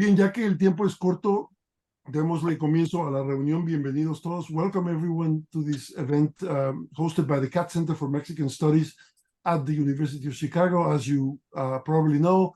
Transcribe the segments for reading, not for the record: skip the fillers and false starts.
Bien, ya que el tiempo es corto, démosle comienzo a la reunión. Bienvenidos todos. Welcome everyone to this event hosted by the Katz Center for Mexican Studies at the University of Chicago. As you probably know,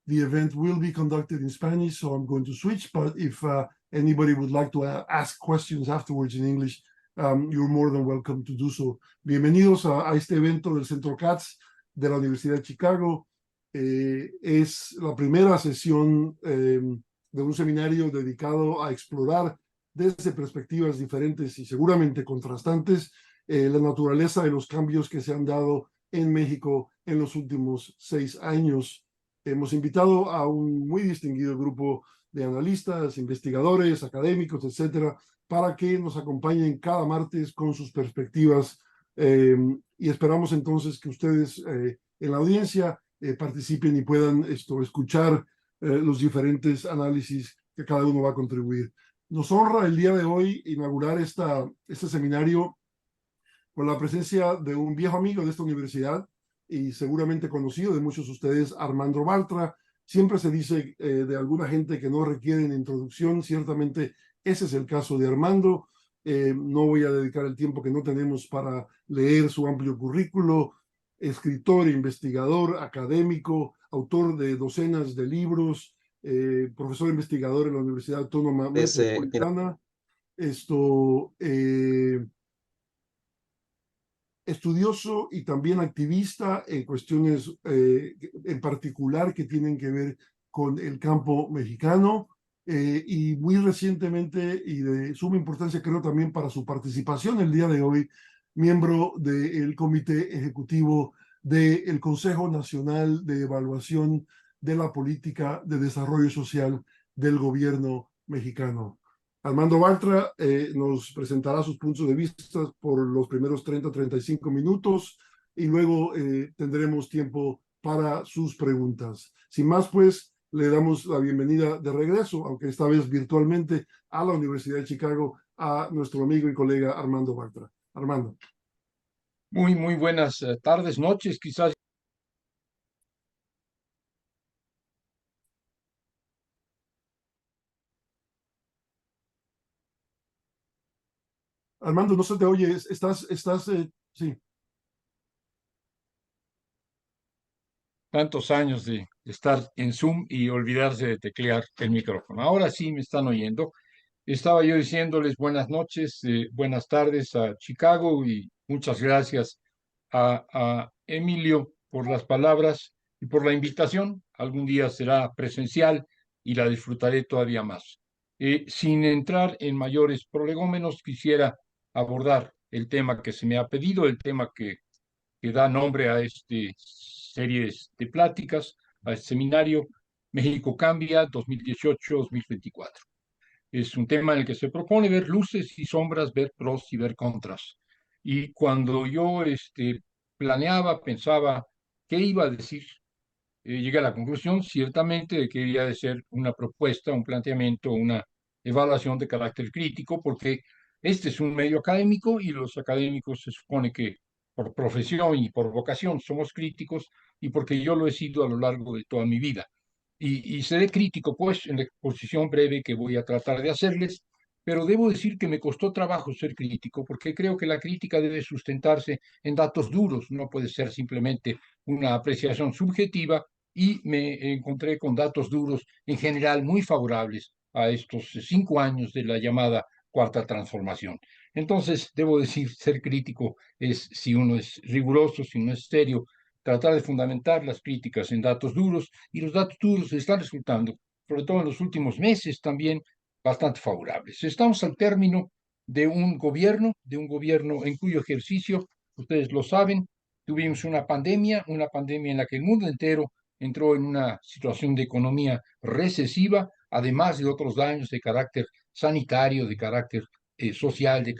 the event will be conducted in Spanish, so I'm going to switch. But if anybody would like to ask questions afterwards in English, you're more than welcome to do so. Bienvenidos a este evento del Centro Katz de la Universidad de Chicago. Es la primera sesión de un seminario dedicado a explorar desde perspectivas diferentes y seguramente contrastantes la naturaleza de los cambios que se han dado en México en los últimos 6 años. Hemos invitado a un muy distinguido grupo de analistas, investigadores, académicos, etcétera, para que nos acompañen cada martes con sus perspectivas y esperamos entonces que ustedes en la audiencia participen y puedan escuchar los diferentes análisis que cada uno va a contribuir. Nos honra el día de hoy inaugurar este seminario con la presencia de un viejo amigo de esta universidad y seguramente conocido de muchos de ustedes, Armando Bartra. Siempre se dice de alguna gente que no requieren introducción, ciertamente ese es el caso de Armando. No voy a dedicar el tiempo que no tenemos para leer su amplio currículo. Escritor, investigador, académico, autor de docenas de libros, profesor investigador en la Universidad Autónoma Metropolitana. Estudioso y también activista en cuestiones en particular que tienen que ver con el campo mexicano y muy recientemente y de suma importancia creo también para su participación el día de hoy, miembro del Comité Ejecutivo del Consejo Nacional de Evaluación de la Política de Desarrollo Social del Gobierno mexicano. Armando Bartra nos presentará sus puntos de vista por los primeros 30-35 minutos y luego tendremos tiempo para sus preguntas. Sin más, pues, le damos la bienvenida de regreso, aunque esta vez virtualmente, a la Universidad de Chicago, a nuestro amigo y colega Armando Bartra. Armando. Muy buenas tardes, noches, quizás. Armando, no se te oye, sí. Tantos años de estar en Zoom y olvidarse de teclear el micrófono. Ahora sí me están oyendo. Estaba yo diciéndoles buenas noches, buenas tardes a Chicago y muchas gracias a Emilio por las palabras y por la invitación. Algún día será presencial y la disfrutaré todavía más. Sin entrar en mayores prolegómenos, quisiera abordar el tema que se me ha pedido, el tema que da nombre a esta serie de pláticas, a este seminario, México Cambia 2018-2024. Es un tema en el que se propone ver luces y sombras, ver pros y ver contras. Y cuando yo planeaba, pensaba qué iba a decir, llegué a la conclusión ciertamente de que debía de ser una propuesta, un planteamiento, una evaluación de carácter crítico, porque este es un medio académico y los académicos se supone que por profesión y por vocación somos críticos y porque yo lo he sido a lo largo de toda mi vida. Y seré crítico, pues, en la exposición breve que voy a tratar de hacerles, pero debo decir que me costó trabajo ser crítico, porque creo que la crítica debe sustentarse en datos duros, no puede ser simplemente una apreciación subjetiva, y me encontré con datos duros en general muy favorables a estos 5 años de la llamada Cuarta Transformación. Entonces, debo decir, ser crítico es, si uno es riguroso, si uno es serio, tratar de fundamentar las críticas en datos duros, y los datos duros están resultando, sobre todo en los últimos meses, también bastante favorables. Estamos al término de un gobierno en cuyo ejercicio, ustedes lo saben, tuvimos una pandemia en la que el mundo entero entró en una situación de economía recesiva, además de otros daños de carácter sanitario, de carácter social, de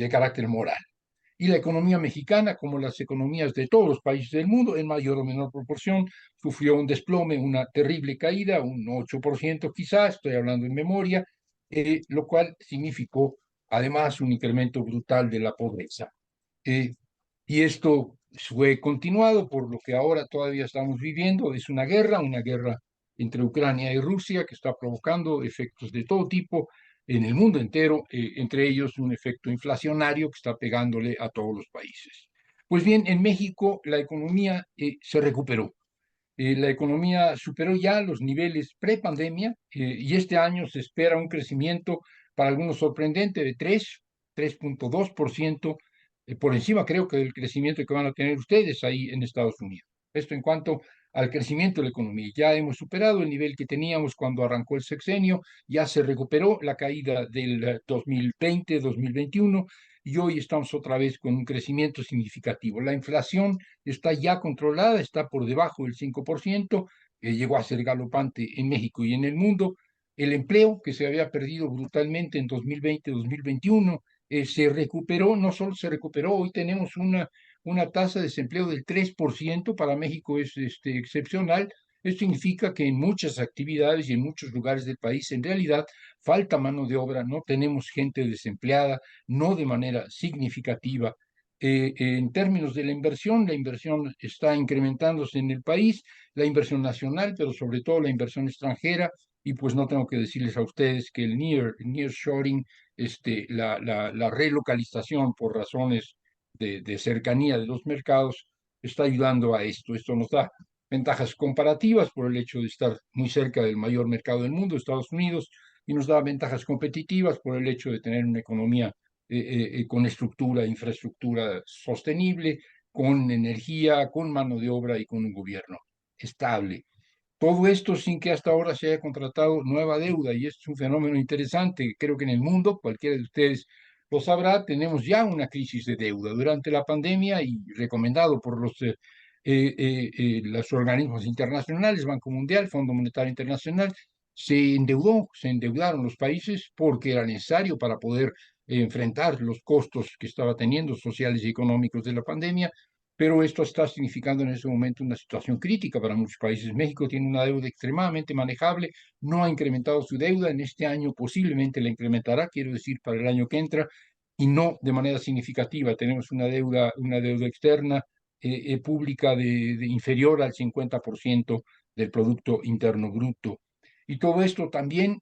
carácter moral. Y la economía mexicana, como las economías de todos los países del mundo, en mayor o menor proporción, sufrió un desplome, una terrible caída, un 8% quizás, estoy hablando en memoria, lo cual significó además un incremento brutal de la pobreza. Y esto fue continuado por lo que ahora todavía estamos viviendo, es una guerra entre Ucrania y Rusia, que está provocando efectos de todo tipo en el mundo entero, entre ellos un efecto inflacionario que está pegándole a todos los países. Pues bien, en México la economía se recuperó. La economía superó ya los niveles prepandemia y este año se espera un crecimiento para algunos sorprendente de 3.2%, por encima creo que del crecimiento que van a tener ustedes ahí en Estados Unidos. Esto en cuanto al crecimiento de la economía. Ya hemos superado el nivel que teníamos cuando arrancó el sexenio, ya se recuperó la caída del 2020-2021 y hoy estamos otra vez con un crecimiento significativo. La inflación está ya controlada, está por debajo del 5%, llegó a ser galopante en México y en el mundo. El empleo que se había perdido brutalmente en 2020-2021 se recuperó, no solo se recuperó, hoy tenemos una tasa de desempleo del 3%, para México es excepcional. Esto significa que en muchas actividades y en muchos lugares del país en realidad falta mano de obra, no tenemos gente desempleada, no de manera significativa. En términos de la inversión está incrementándose en el país, la inversión nacional, pero sobre todo la inversión extranjera, y pues no tengo que decirles a ustedes que el nearshoring, la relocalización por razones de cercanía de los mercados, está ayudando a esto. Esto nos da ventajas comparativas por el hecho de estar muy cerca del mayor mercado del mundo, Estados Unidos, y nos da ventajas competitivas por el hecho de tener una economía con estructura, infraestructura sostenible, con energía, con mano de obra y con un gobierno estable. Todo esto sin que hasta ahora se haya contratado nueva deuda, y esto es un fenómeno interesante. Creo que en el mundo, cualquiera de ustedes lo sabrá, tenemos ya una crisis de deuda durante la pandemia y recomendado por los organismos internacionales, Banco Mundial, Fondo Monetario Internacional, se endeudaron los países porque era necesario para poder enfrentar los costos que estaba teniendo sociales y económicos de la pandemia, pero esto está significando en ese momento una situación crítica para muchos países. México tiene una deuda extremadamente manejable, no ha incrementado su deuda, en este año posiblemente la incrementará, quiero decir, para el año que entra, y no de manera significativa. Tenemos una deuda externa pública de inferior al 50% del Producto Interno Bruto. Y todo esto también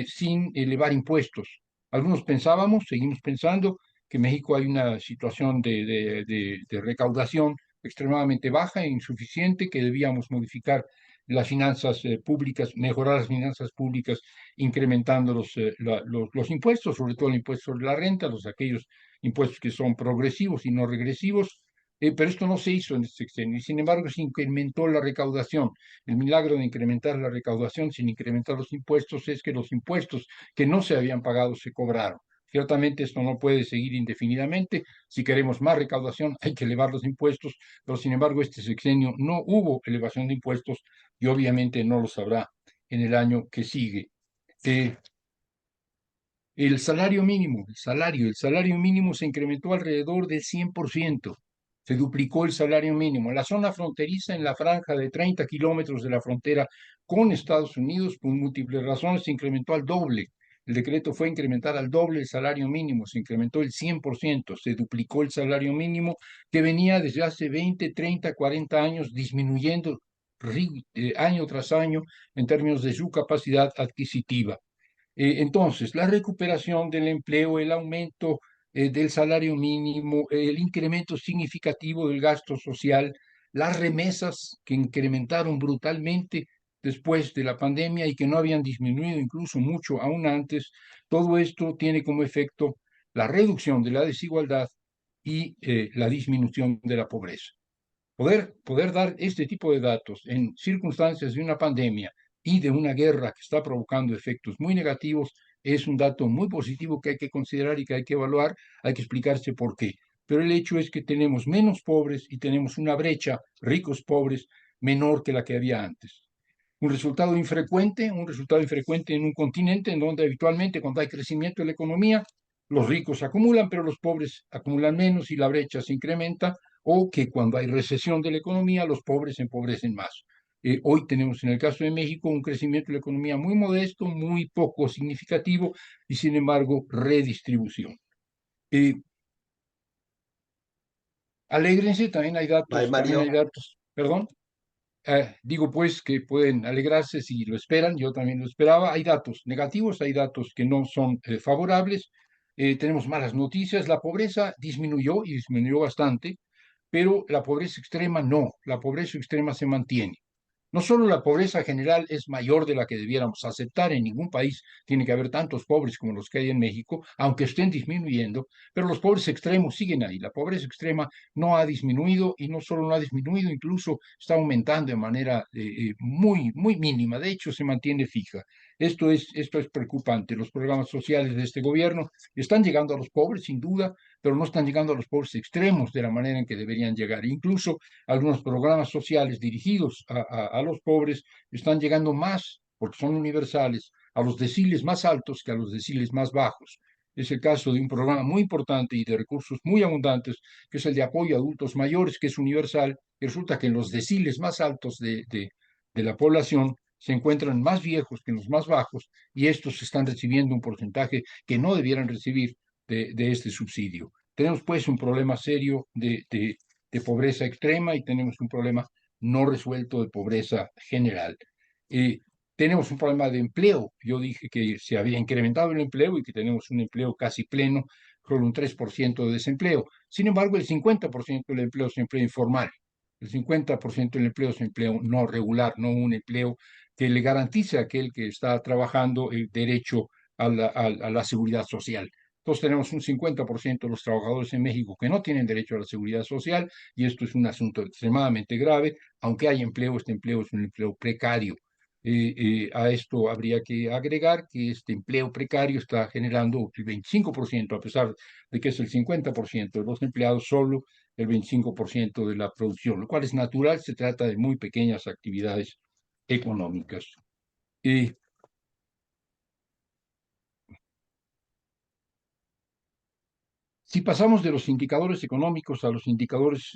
sin elevar impuestos. Algunos pensábamos, seguimos pensando, que en México hay una situación de recaudación extremadamente baja e insuficiente, que debíamos modificar las finanzas públicas, mejorar las finanzas públicas, incrementando los impuestos, sobre todo el impuesto sobre la renta, aquellos impuestos que son progresivos y no regresivos, pero esto no se hizo en este sexenio, y sin embargo se incrementó la recaudación. El milagro de incrementar la recaudación sin incrementar los impuestos es que los impuestos que no se habían pagado se cobraron. Ciertamente esto no puede seguir indefinidamente. Si queremos más recaudación hay que elevar los impuestos, pero sin embargo este sexenio no hubo elevación de impuestos y obviamente no lo sabrá en el año que sigue. El salario mínimo, el salario mínimo se incrementó alrededor del 100%, se duplicó el salario mínimo. En la zona fronteriza, en la franja de 30 kilómetros de la frontera con Estados Unidos, por múltiples razones, se incrementó al doble. El decreto fue incrementar al doble el salario mínimo, se incrementó el 100%, se duplicó el salario mínimo que venía desde hace 20, 30, 40 años disminuyendo año tras año en términos de su capacidad adquisitiva. Entonces, la recuperación del empleo, el aumento del salario mínimo, el incremento significativo del gasto social, las remesas que incrementaron brutalmente después de la pandemia y que no habían disminuido incluso mucho aún antes, todo esto tiene como efecto la reducción de la desigualdad y la disminución de la pobreza. Poder dar este tipo de datos en circunstancias de una pandemia y de una guerra que está provocando efectos muy negativos es un dato muy positivo que hay que considerar y que hay que evaluar, hay que explicarse por qué. Pero el hecho es que tenemos menos pobres y tenemos una brecha ricos-pobres menor que la que había antes. Un resultado infrecuente en un continente en donde habitualmente cuando hay crecimiento de la economía, los ricos acumulan, pero los pobres acumulan menos y la brecha se incrementa, o que cuando hay recesión de la economía, los pobres se empobrecen más. Hoy tenemos en el caso de México un crecimiento de la economía muy modesto, muy poco significativo y sin embargo redistribución. Alégrense, también hay Bye, datos, Mario. perdón. Digo pues que pueden alegrarse si lo esperan, yo también lo esperaba. Hay datos negativos, hay datos que no son favorables. Tenemos malas noticias, la pobreza disminuyó y disminuyó bastante, pero la pobreza extrema no, la pobreza extrema se mantiene. No solo la pobreza general es mayor de la que debiéramos aceptar, en ningún país tiene que haber tantos pobres como los que hay en México, aunque estén disminuyendo, pero los pobres extremos siguen ahí. La pobreza extrema no ha disminuido y no solo no ha disminuido, incluso está aumentando de manera muy mínima. De hecho, se mantiene fija. Esto es preocupante. Los programas sociales de este gobierno están llegando a los pobres, sin duda, pero no están llegando a los pobres extremos de la manera en que deberían llegar. Incluso algunos programas sociales dirigidos a los pobres están llegando más, porque son universales, a los deciles más altos que a los deciles más bajos. Es el caso de un programa muy importante y de recursos muy abundantes, que es el de apoyo a adultos mayores, que es universal, y resulta que en los deciles más altos de la población se encuentran más viejos que en los más bajos, y estos están recibiendo un porcentaje que no debieran recibir de este subsidio. Tenemos pues un problema serio de pobreza extrema y tenemos un problema no resuelto de pobreza general. Eh, Tenemos un problema de empleo. Yo dije que se había incrementado el empleo y que tenemos un empleo casi pleno, con un 3% de desempleo. Sin embargo, el 50% del empleo es empleo informal. El 50% del empleo es empleo no regular, no un empleo que le garantice a aquel que está trabajando el derecho a la seguridad social. Entonces tenemos un 50% de los trabajadores en México que no tienen derecho a la seguridad social y esto es un asunto extremadamente grave. Aunque hay empleo, este empleo es un empleo precario. A esto habría que agregar que este empleo precario está generando el 25%, a pesar de que es el 50% de los empleados, solo el 25% de la producción, lo cual es natural, se trata de muy pequeñas actividades económicas. Eh, si pasamos de los indicadores económicos a los indicadores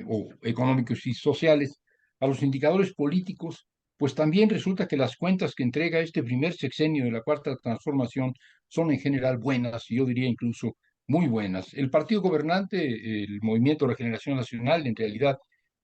o económicos y sociales, a los indicadores políticos, pues también resulta que las cuentas que entrega este primer sexenio de la Cuarta Transformación son en general buenas, y yo diría incluso muy buenas. El partido gobernante, el Movimiento de Regeneración Nacional, en realidad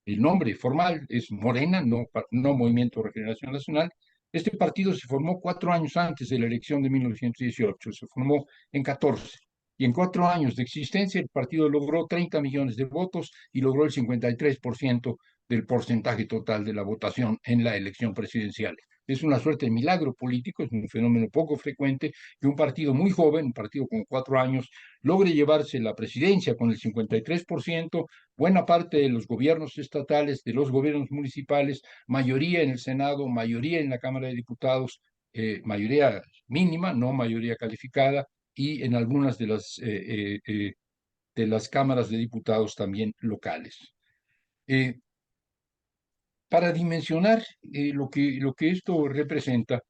el nombre formal es Morena, no Movimiento de Regeneración Nacional. Este partido se formó 4 años antes de la elección de 1918, se formó en 14. Y en 4 años de existencia, el partido logró 30 millones de votos y logró el 53% del porcentaje total de la votación en la elección presidencial. Es una suerte de milagro político, es un fenómeno poco frecuente que un partido muy joven, un partido con 4 años, logre llevarse la presidencia con el 53%, buena parte de los gobiernos estatales, de los gobiernos municipales, mayoría en el Senado, mayoría en la Cámara de Diputados, mayoría mínima, no mayoría calificada, y en algunas de las cámaras de diputados también locales. Eh, para dimensionar lo que esto representa,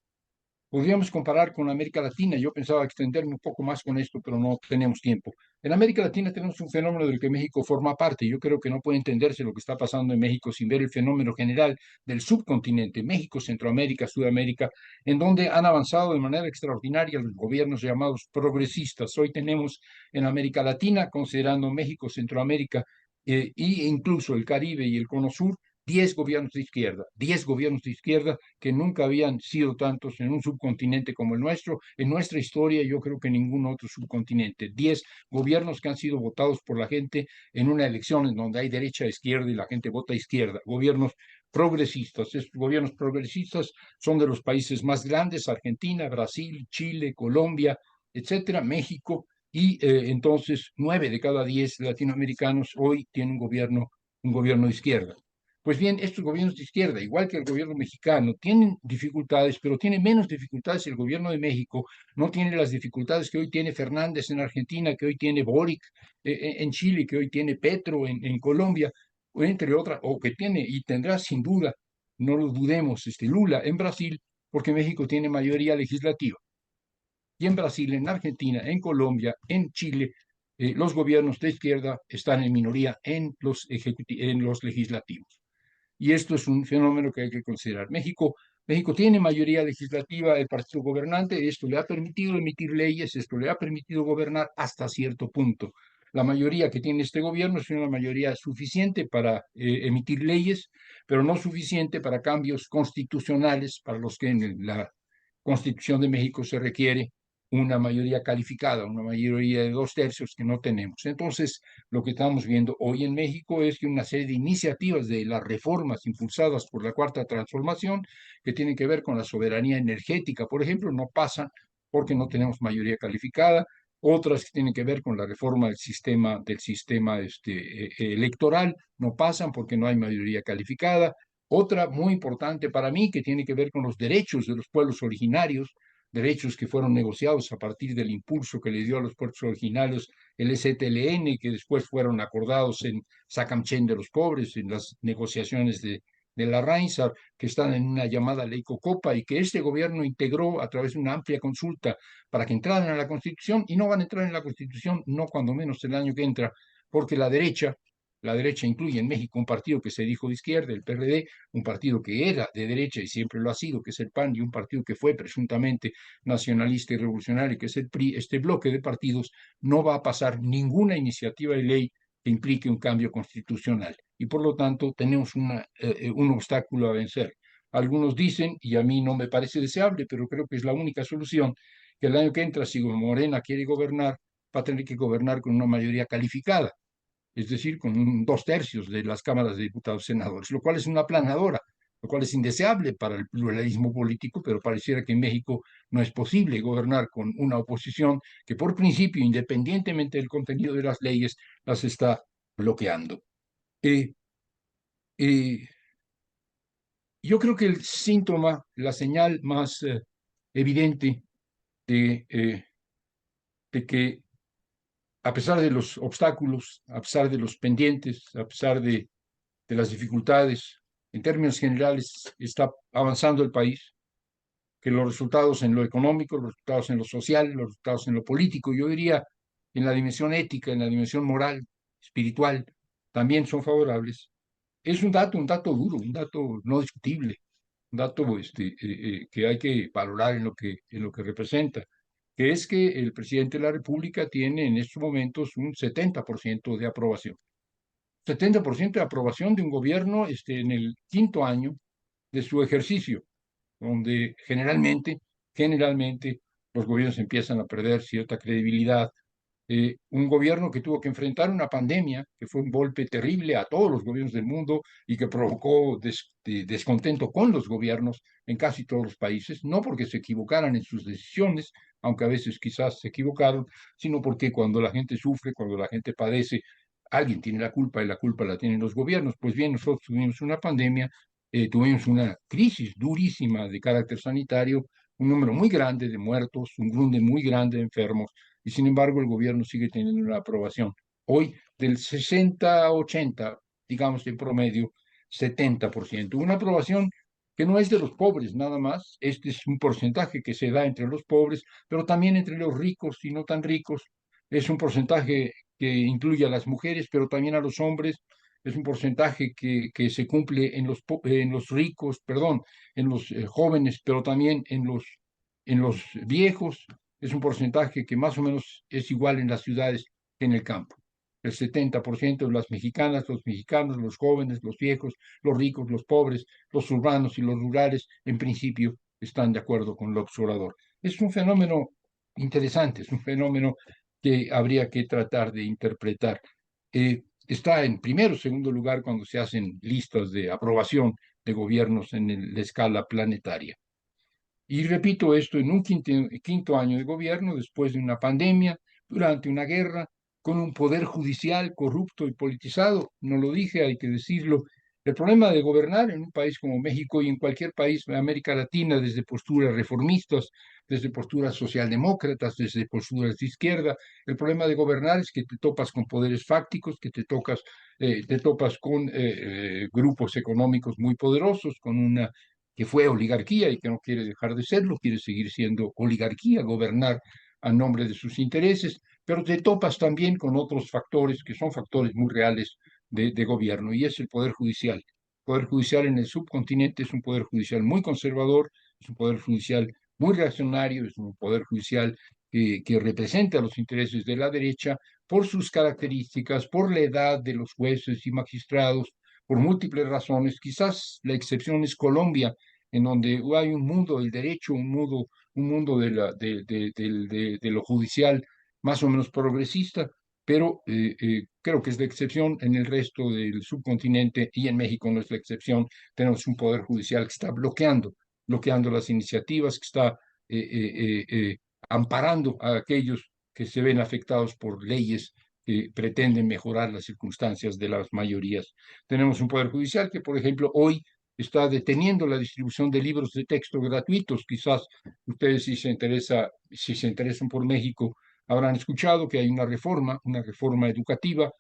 podríamos comparar con América Latina. Yo pensaba extenderme un poco más con esto, pero no tenemos tiempo. En América Latina tenemos un fenómeno del que México forma parte. Yo creo que no puede entenderse lo que está pasando en México sin ver el fenómeno general del subcontinente, México, Centroamérica, Sudamérica, en donde han avanzado de manera extraordinaria los gobiernos llamados progresistas. Hoy tenemos en América Latina, considerando México, Centroamérica e incluso el Caribe y el Cono Sur, 10 gobiernos de izquierda, 10 gobiernos de izquierda que nunca habían sido tantos en un subcontinente como el nuestro. En nuestra historia, yo creo que en ningún otro subcontinente. 10 gobiernos que han sido votados por la gente en una elección en donde hay derecha, izquierda y la gente vota izquierda. Gobiernos progresistas. Estos gobiernos progresistas son de los países más grandes: Argentina, Brasil, Chile, Colombia, etcétera, México. Y entonces 9 de cada 10 latinoamericanos hoy tienen un gobierno de izquierda. Pues bien, estos gobiernos de izquierda, igual que el gobierno mexicano, tienen dificultades, pero tiene menos dificultades el gobierno de México. No tiene las dificultades que hoy tiene Fernández en Argentina, que hoy tiene Boric en Chile, que hoy tiene Petro en Colombia, o entre otras, o que tiene y tendrá sin duda, no lo dudemos, Lula en Brasil, porque México tiene mayoría legislativa. Y en Brasil, en Argentina, en Colombia, en Chile, los gobiernos de izquierda están en minoría en los legislativos. Y esto es un fenómeno que hay que considerar. México tiene mayoría legislativa, el partido gobernante, esto le ha permitido emitir leyes, esto le ha permitido gobernar hasta cierto punto. La mayoría que tiene este gobierno es una mayoría suficiente para emitir leyes, pero no suficiente para cambios constitucionales, para los que en la Constitución de México se requiere una mayoría calificada, una mayoría de 2/3 que no tenemos. Entonces, lo que estamos viendo hoy en México es que una serie de iniciativas de las reformas impulsadas por la Cuarta Transformación, que tienen que ver con la soberanía energética, por ejemplo, no pasan porque no tenemos mayoría calificada. Otras que tienen que ver con la reforma del sistema electoral no pasan porque no hay mayoría calificada. Otra muy importante para mí que tiene que ver con los derechos de los pueblos originarios, derechos que fueron negociados a partir del impulso que le dio a los pueblos originarios el STLN, que después fueron acordados en Sacamchén de los Pobres, en las negociaciones de la Reinsar, que están en una llamada ley Cocopa y que este gobierno integró a través de una amplia consulta para que entraran a la Constitución, y no van a entrar en la Constitución, no cuando menos el año que entra, porque la derecha incluye en México un partido que se dijo de izquierda, el PRD, un partido que era de derecha y siempre lo ha sido, que es el PAN, y un partido que fue presuntamente nacionalista y revolucionario, que es el PRI. Este bloque de partidos no va a pasar ninguna iniciativa de ley que implique un cambio constitucional. Y por lo tanto tenemos un obstáculo a vencer. Algunos dicen, y a mí no me parece deseable, pero creo que es la única solución, que el año que entra, si Morena quiere gobernar, va a tener que gobernar con una mayoría calificada, es decir, con 2/3 de las cámaras de diputados y senadores, lo cual es una aplanadora, lo cual es indeseable para el pluralismo político, pero pareciera que en México no es posible gobernar con una oposición que por principio, independientemente del contenido de las leyes, las está bloqueando. Eh, eh, yo creo que el síntoma, la señal más evidente de que a pesar de los obstáculos, a pesar de los pendientes, a pesar de las dificultades, en términos generales está avanzando el país, que los resultados en lo económico, los resultados en lo social, los resultados en lo político, yo diría en la dimensión ética, en la dimensión moral, espiritual, también son favorables. Es un dato duro, un dato no discutible, un dato que hay que valorar en lo que representa, que es que el presidente de la República tiene en estos momentos un 70% de aprobación. 70% de aprobación de un gobierno en el quinto año de su ejercicio, donde generalmente los gobiernos empiezan a perder cierta credibilidad. Un gobierno que tuvo que enfrentar una pandemia, que fue un golpe terrible a todos los gobiernos del mundo y que provocó descontento con los gobiernos en casi todos los países, no porque se equivocaran en sus decisiones, aunque a veces quizás se equivocaron, sino porque cuando la gente sufre, cuando la gente padece, alguien tiene la culpa y la culpa la tienen los gobiernos. Pues bien, nosotros tuvimos una pandemia, tuvimos una crisis durísima de carácter sanitario, un número muy grande de muertos, un número muy grande de enfermos, y sin embargo el gobierno sigue teniendo una aprobación. Hoy del 60-80, digamos en promedio, 70%. Una aprobación que no es de los pobres nada más, este es un porcentaje que se da entre los pobres, pero también entre los ricos y no tan ricos. Es un porcentaje que incluye a las mujeres, pero también a los hombres. Es un porcentaje que se cumple en los ricos, perdón, en los jóvenes, pero también en los viejos. Es un porcentaje que más o menos es igual en las ciudades que en el campo. El 70% de las mexicanas, los mexicanos, los jóvenes, los viejos, los ricos, los pobres, los urbanos y los rurales, en principio, están de acuerdo con López Obrador. Es un fenómeno interesante, es un fenómeno que habría que tratar de interpretar. Está en primero o segundo lugar cuando se hacen listas de aprobación de gobiernos en la escala planetaria. Y repito esto en un quinto año de gobierno, después de una pandemia, durante una guerra, con un poder judicial corrupto y politizado. No lo dije, hay que decirlo. El problema de gobernar en un país como México y en cualquier país de América Latina, desde posturas reformistas, desde posturas socialdemócratas, desde posturas de izquierda, el problema de gobernar es que te topas con poderes fácticos, que te topas con grupos económicos muy poderosos, con una que fue oligarquía y que no quiere dejar de serlo, quiere seguir siendo oligarquía, gobernar a nombre de sus intereses, pero te topas también con otros factores que son factores muy reales de gobierno, y es el Poder Judicial. El Poder Judicial en el subcontinente es un Poder Judicial muy conservador, es un Poder Judicial muy reaccionario, es un Poder Judicial que representa los intereses de la derecha, por sus características, por la edad de los jueces y magistrados, por múltiples razones. Quizás la excepción es Colombia, en donde hay un mundo del derecho, un mundo de lo judicial más o menos progresista, pero creo que es la excepción. En el resto del subcontinente y en México no es la excepción. Tenemos un poder judicial que está bloqueando las iniciativas, que está amparando a aquellos que se ven afectados por leyes que pretenden mejorar las circunstancias de las mayorías. Tenemos un poder judicial que, por ejemplo, hoy está deteniendo la distribución de libros de texto gratuitos. Quizás ustedes, si se interesan por México, habrán escuchado que hay una reforma educativa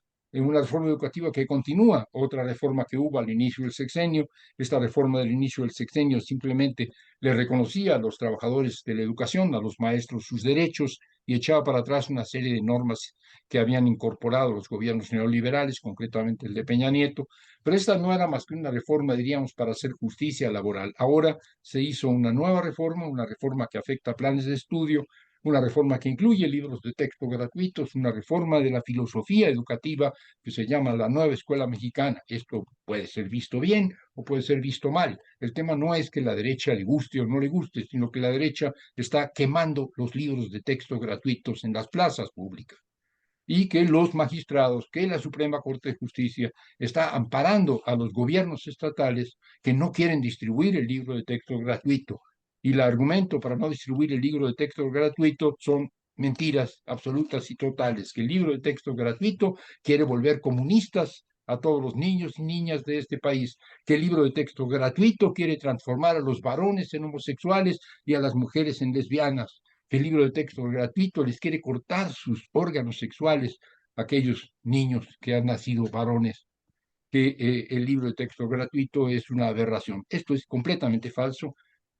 que continúa otra reforma que hubo al inicio del sexenio. Esta reforma del inicio del sexenio simplemente le reconocía a los trabajadores de la educación, a los maestros, sus derechos, y echaba para atrás una serie de normas que habían incorporado los gobiernos neoliberales, concretamente el de Peña Nieto. Pero esta no era más que una reforma, diríamos, para hacer justicia laboral. Ahora se hizo una nueva reforma, una reforma que afecta a planes de estudio, una reforma que incluye libros de texto gratuitos, una reforma de la filosofía educativa que se llama la nueva escuela mexicana. Esto puede ser visto bien o puede ser visto mal. El tema no es que la derecha le guste o no le guste, sino que la derecha está quemando los libros de texto gratuitos en las plazas públicas, y que los magistrados, que la Suprema Corte de Justicia está amparando a los gobiernos estatales que no quieren distribuir el libro de texto gratuito. Y el argumento para no distribuir el libro de texto gratuito son mentiras absolutas y totales, que el libro de texto gratuito quiere volver comunistas a todos los niños y niñas de este país, que el libro de texto gratuito quiere transformar a los varones en homosexuales y a las mujeres en lesbianas, que el libro de texto gratuito les quiere cortar sus órganos sexuales a aquellos niños que han nacido varones, que el libro de texto gratuito es una aberración. Esto es completamente falso.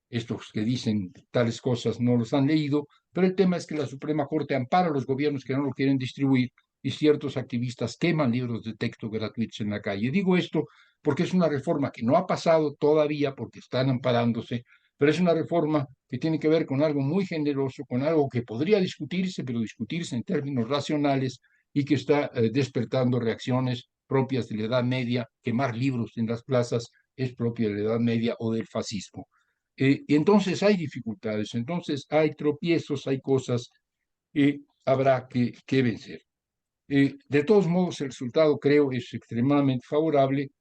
Estos que dicen tales cosas no los han leído, pero el tema es que la Suprema Corte ampara a los gobiernos que no lo quieren distribuir, y ciertos activistas queman libros de texto gratuitos en la calle. Digo esto porque es una reforma que no ha pasado todavía porque están amparándose, pero es una reforma que tiene que ver con algo muy generoso, con algo que podría discutirse, pero discutirse en términos racionales, y que está despertando reacciones propias de la Edad Media. Quemar libros en las plazas es propio de la Edad Media o del fascismo. Y entonces hay dificultades, entonces hay tropiezos, hay cosas que habrá que vencer. De todos modos, el resultado creo es extremadamente favorable,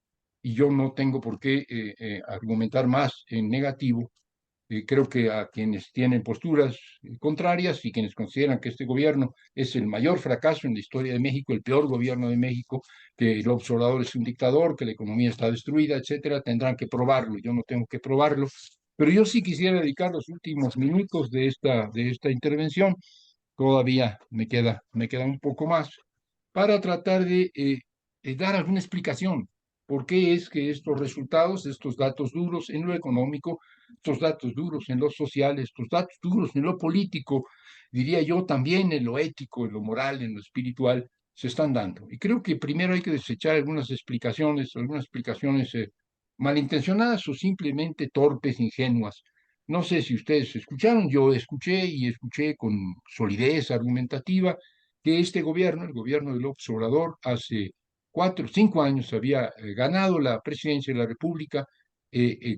y yo no tengo por qué argumentar más en negativo. Creo que a quienes tienen posturas contrarias y quienes consideran que este gobierno es el mayor fracaso en la historia de México, el peor gobierno de México, que el observador es un dictador, que la economía está destruida, etcétera, tendrán que probarlo. Yo no tengo que probarlo, pero yo sí quisiera dedicar los últimos minutos de esta intervención, todavía me queda un poco más, para tratar de dar alguna explicación. ¿Por qué es que estos resultados, estos datos duros en lo económico, estos datos duros en lo social, estos datos duros en lo político, diría yo también en lo ético, en lo moral, en lo espiritual, se están dando? Y creo que primero hay que desechar algunas explicaciones malintencionadas o simplemente torpes, ingenuas. No sé si ustedes escucharon, yo escuché y escuché con solidez argumentativa que este gobierno, el gobierno de López Obrador, hace 4 o 5 años había ganado la presidencia de la República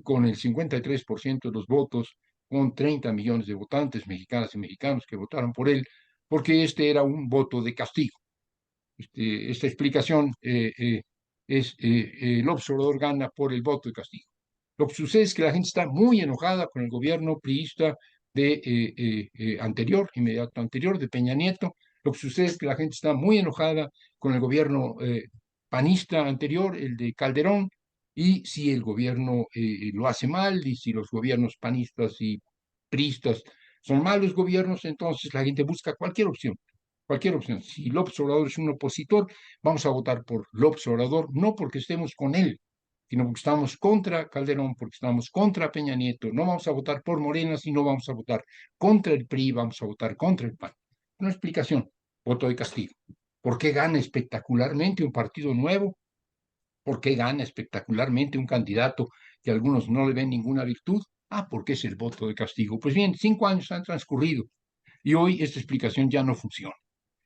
con el 53% de los votos, con 30 millones de votantes mexicanas y mexicanos que votaron por él, porque este era un voto de castigo. Esta explicación López Obrador gana por el voto de castigo. Lo que sucede es que la gente está muy enojada con el gobierno priista inmediato anterior, de Peña Nieto. Lo que sucede es que la gente está muy enojada con el gobierno panista anterior, el de Calderón, y si el gobierno lo hace mal, y si los gobiernos panistas y priistas son malos gobiernos, entonces la gente busca cualquier opción. Cualquier opción. Si López Obrador es un opositor, vamos a votar por López Obrador, no porque estemos con él, sino porque estamos contra Calderón, porque estamos contra Peña Nieto. No vamos a votar por Morena, sino vamos a votar contra el PRI, vamos a votar contra el PAN. Una explicación: voto de castigo. ¿Por qué gana espectacularmente un partido nuevo? ¿Por qué gana espectacularmente un candidato que a algunos no le ven ninguna virtud? Porque es el voto de castigo. Pues bien, 5 años han transcurrido y hoy esta explicación ya no funciona.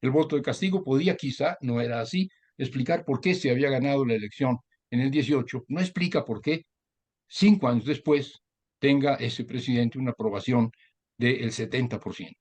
El voto de castigo podía quizá, no era así, explicar por qué se había ganado la elección en el 18, no explica por qué 5 años después tenga ese presidente una aprobación del 70%.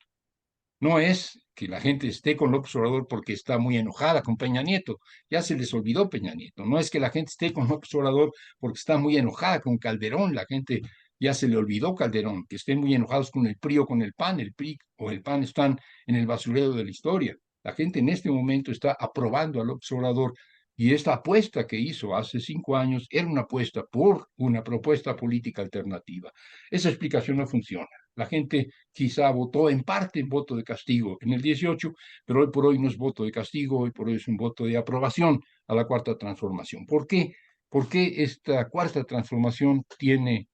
No es que la gente esté con López Obrador porque está muy enojada con Peña Nieto. Ya se les olvidó Peña Nieto. No es que la gente esté con López Obrador porque está muy enojada con Calderón. La gente ya se le olvidó Calderón. Que estén muy enojados con el PRI o con el PAN. El PRI o el PAN están en el basurero de la historia. La gente en este momento está aprobando a López Obrador y esta apuesta que hizo hace 5 años era una apuesta por una propuesta política alternativa. Esa explicación no funciona. La gente quizá votó en parte en voto de castigo en el 18, pero hoy por hoy no es voto de castigo, hoy por hoy es un voto de aprobación a la cuarta transformación. ¿Por qué? Porque esta cuarta transformación tiene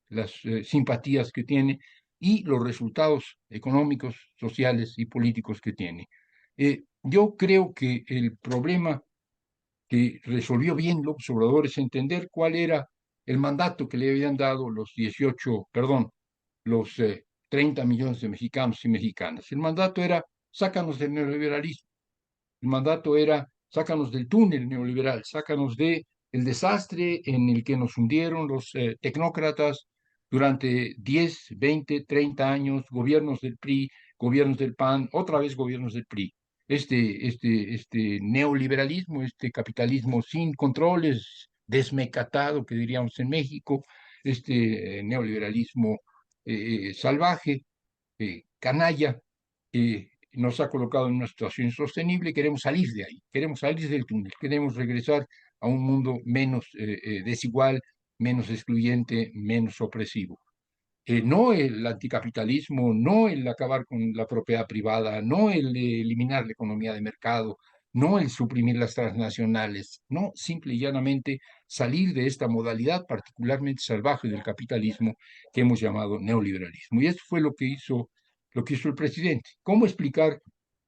las simpatías que tiene y los resultados económicos, sociales y políticos que tiene. Yo creo que el problema que resolvió bien López Obrador es entender cuál era el mandato que le habían dado los 30 millones de mexicanos y mexicanas. El mandato era, sácanos del neoliberalismo. El mandato era, sácanos del túnel neoliberal, sácanos de el desastre en el que nos hundieron los tecnócratas durante 10, 20, 30 años, gobiernos del PRI, gobiernos del PAN, otra vez gobiernos del PRI. Este neoliberalismo, este capitalismo sin controles, desmecatado, que diríamos en México, neoliberalismo salvaje, canalla, nos ha colocado en una situación insostenible y queremos salir de ahí, queremos salir del túnel, queremos regresar a un mundo menos desigual, menos excluyente, menos opresivo. No el anticapitalismo, no el acabar con la propiedad privada, no el eliminar la economía de mercado, no el suprimir las transnacionales, no, simple y llanamente salir de esta modalidad particularmente salvaje del capitalismo que hemos llamado neoliberalismo. Y eso fue lo que hizo el presidente. ¿Cómo explicar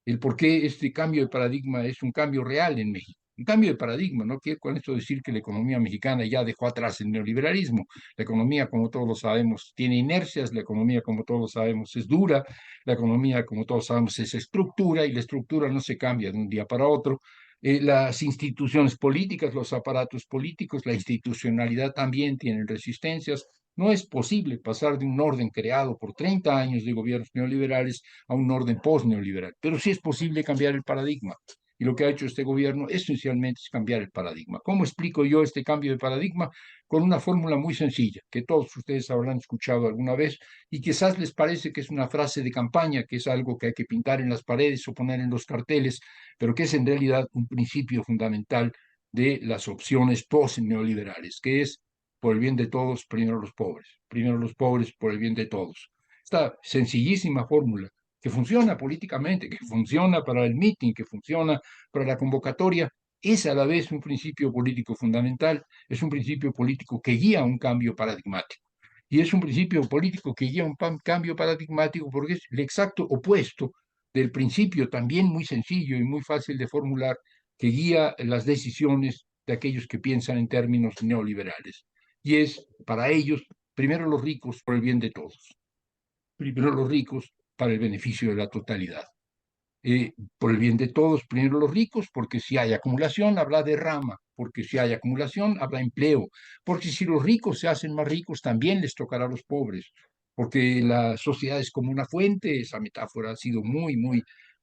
el por qué este cambio de paradigma es un cambio real en México? Un cambio de paradigma, no quiero con esto decir que la economía mexicana ya dejó atrás el neoliberalismo. La economía, como todos lo sabemos, tiene inercias, la economía, como todos lo sabemos, es dura, la economía, como todos sabemos, es estructura y la estructura no se cambia de un día para otro. Las instituciones políticas, los aparatos políticos, la institucionalidad también tienen resistencias. No es posible pasar de un orden creado por 30 años de gobiernos neoliberales a un orden post-neoliberal, pero sí es posible cambiar el paradigma. Y lo que ha hecho este gobierno esencialmente es cambiar el paradigma. ¿Cómo explico yo este cambio de paradigma? Con una fórmula muy sencilla, que todos ustedes habrán escuchado alguna vez y quizás les parece que es una frase de campaña, que es algo que hay que pintar en las paredes o poner en los carteles, pero que es en realidad un principio fundamental de las opciones post-neoliberales, que es por el bien de todos, primero los pobres por el bien de todos. Esta sencillísima fórmula que funciona políticamente, que funciona para el meeting, que funciona para la convocatoria, es a la vez un principio político fundamental, es un principio político que guía un cambio paradigmático. Y es un principio político que guía un cambio paradigmático porque es el exacto opuesto del principio también muy sencillo y muy fácil de formular que guía las decisiones de aquellos que piensan en términos neoliberales. Y es para ellos, primero los ricos por el bien de todos, primero los ricos para el beneficio de la totalidad. Por el bien de todos, primero los ricos, porque si hay acumulación habrá derrama, porque si hay acumulación habrá empleo, porque si los ricos se hacen más ricos también les tocará a los pobres, porque la sociedad es como una fuente, esa metáfora ha sido muy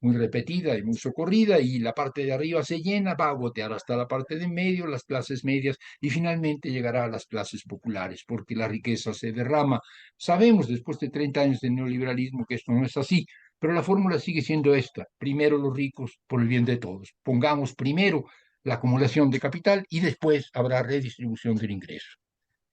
repetida y muy socorrida, y la parte de arriba se llena, va a gotear hasta la parte de en medio, las clases medias, y finalmente llegará a las clases populares, porque la riqueza se derrama. Sabemos después de 30 años de neoliberalismo que esto no es así, pero la fórmula sigue siendo esta: primero los ricos por el bien de todos. Pongamos primero la acumulación de capital y después habrá redistribución del ingreso.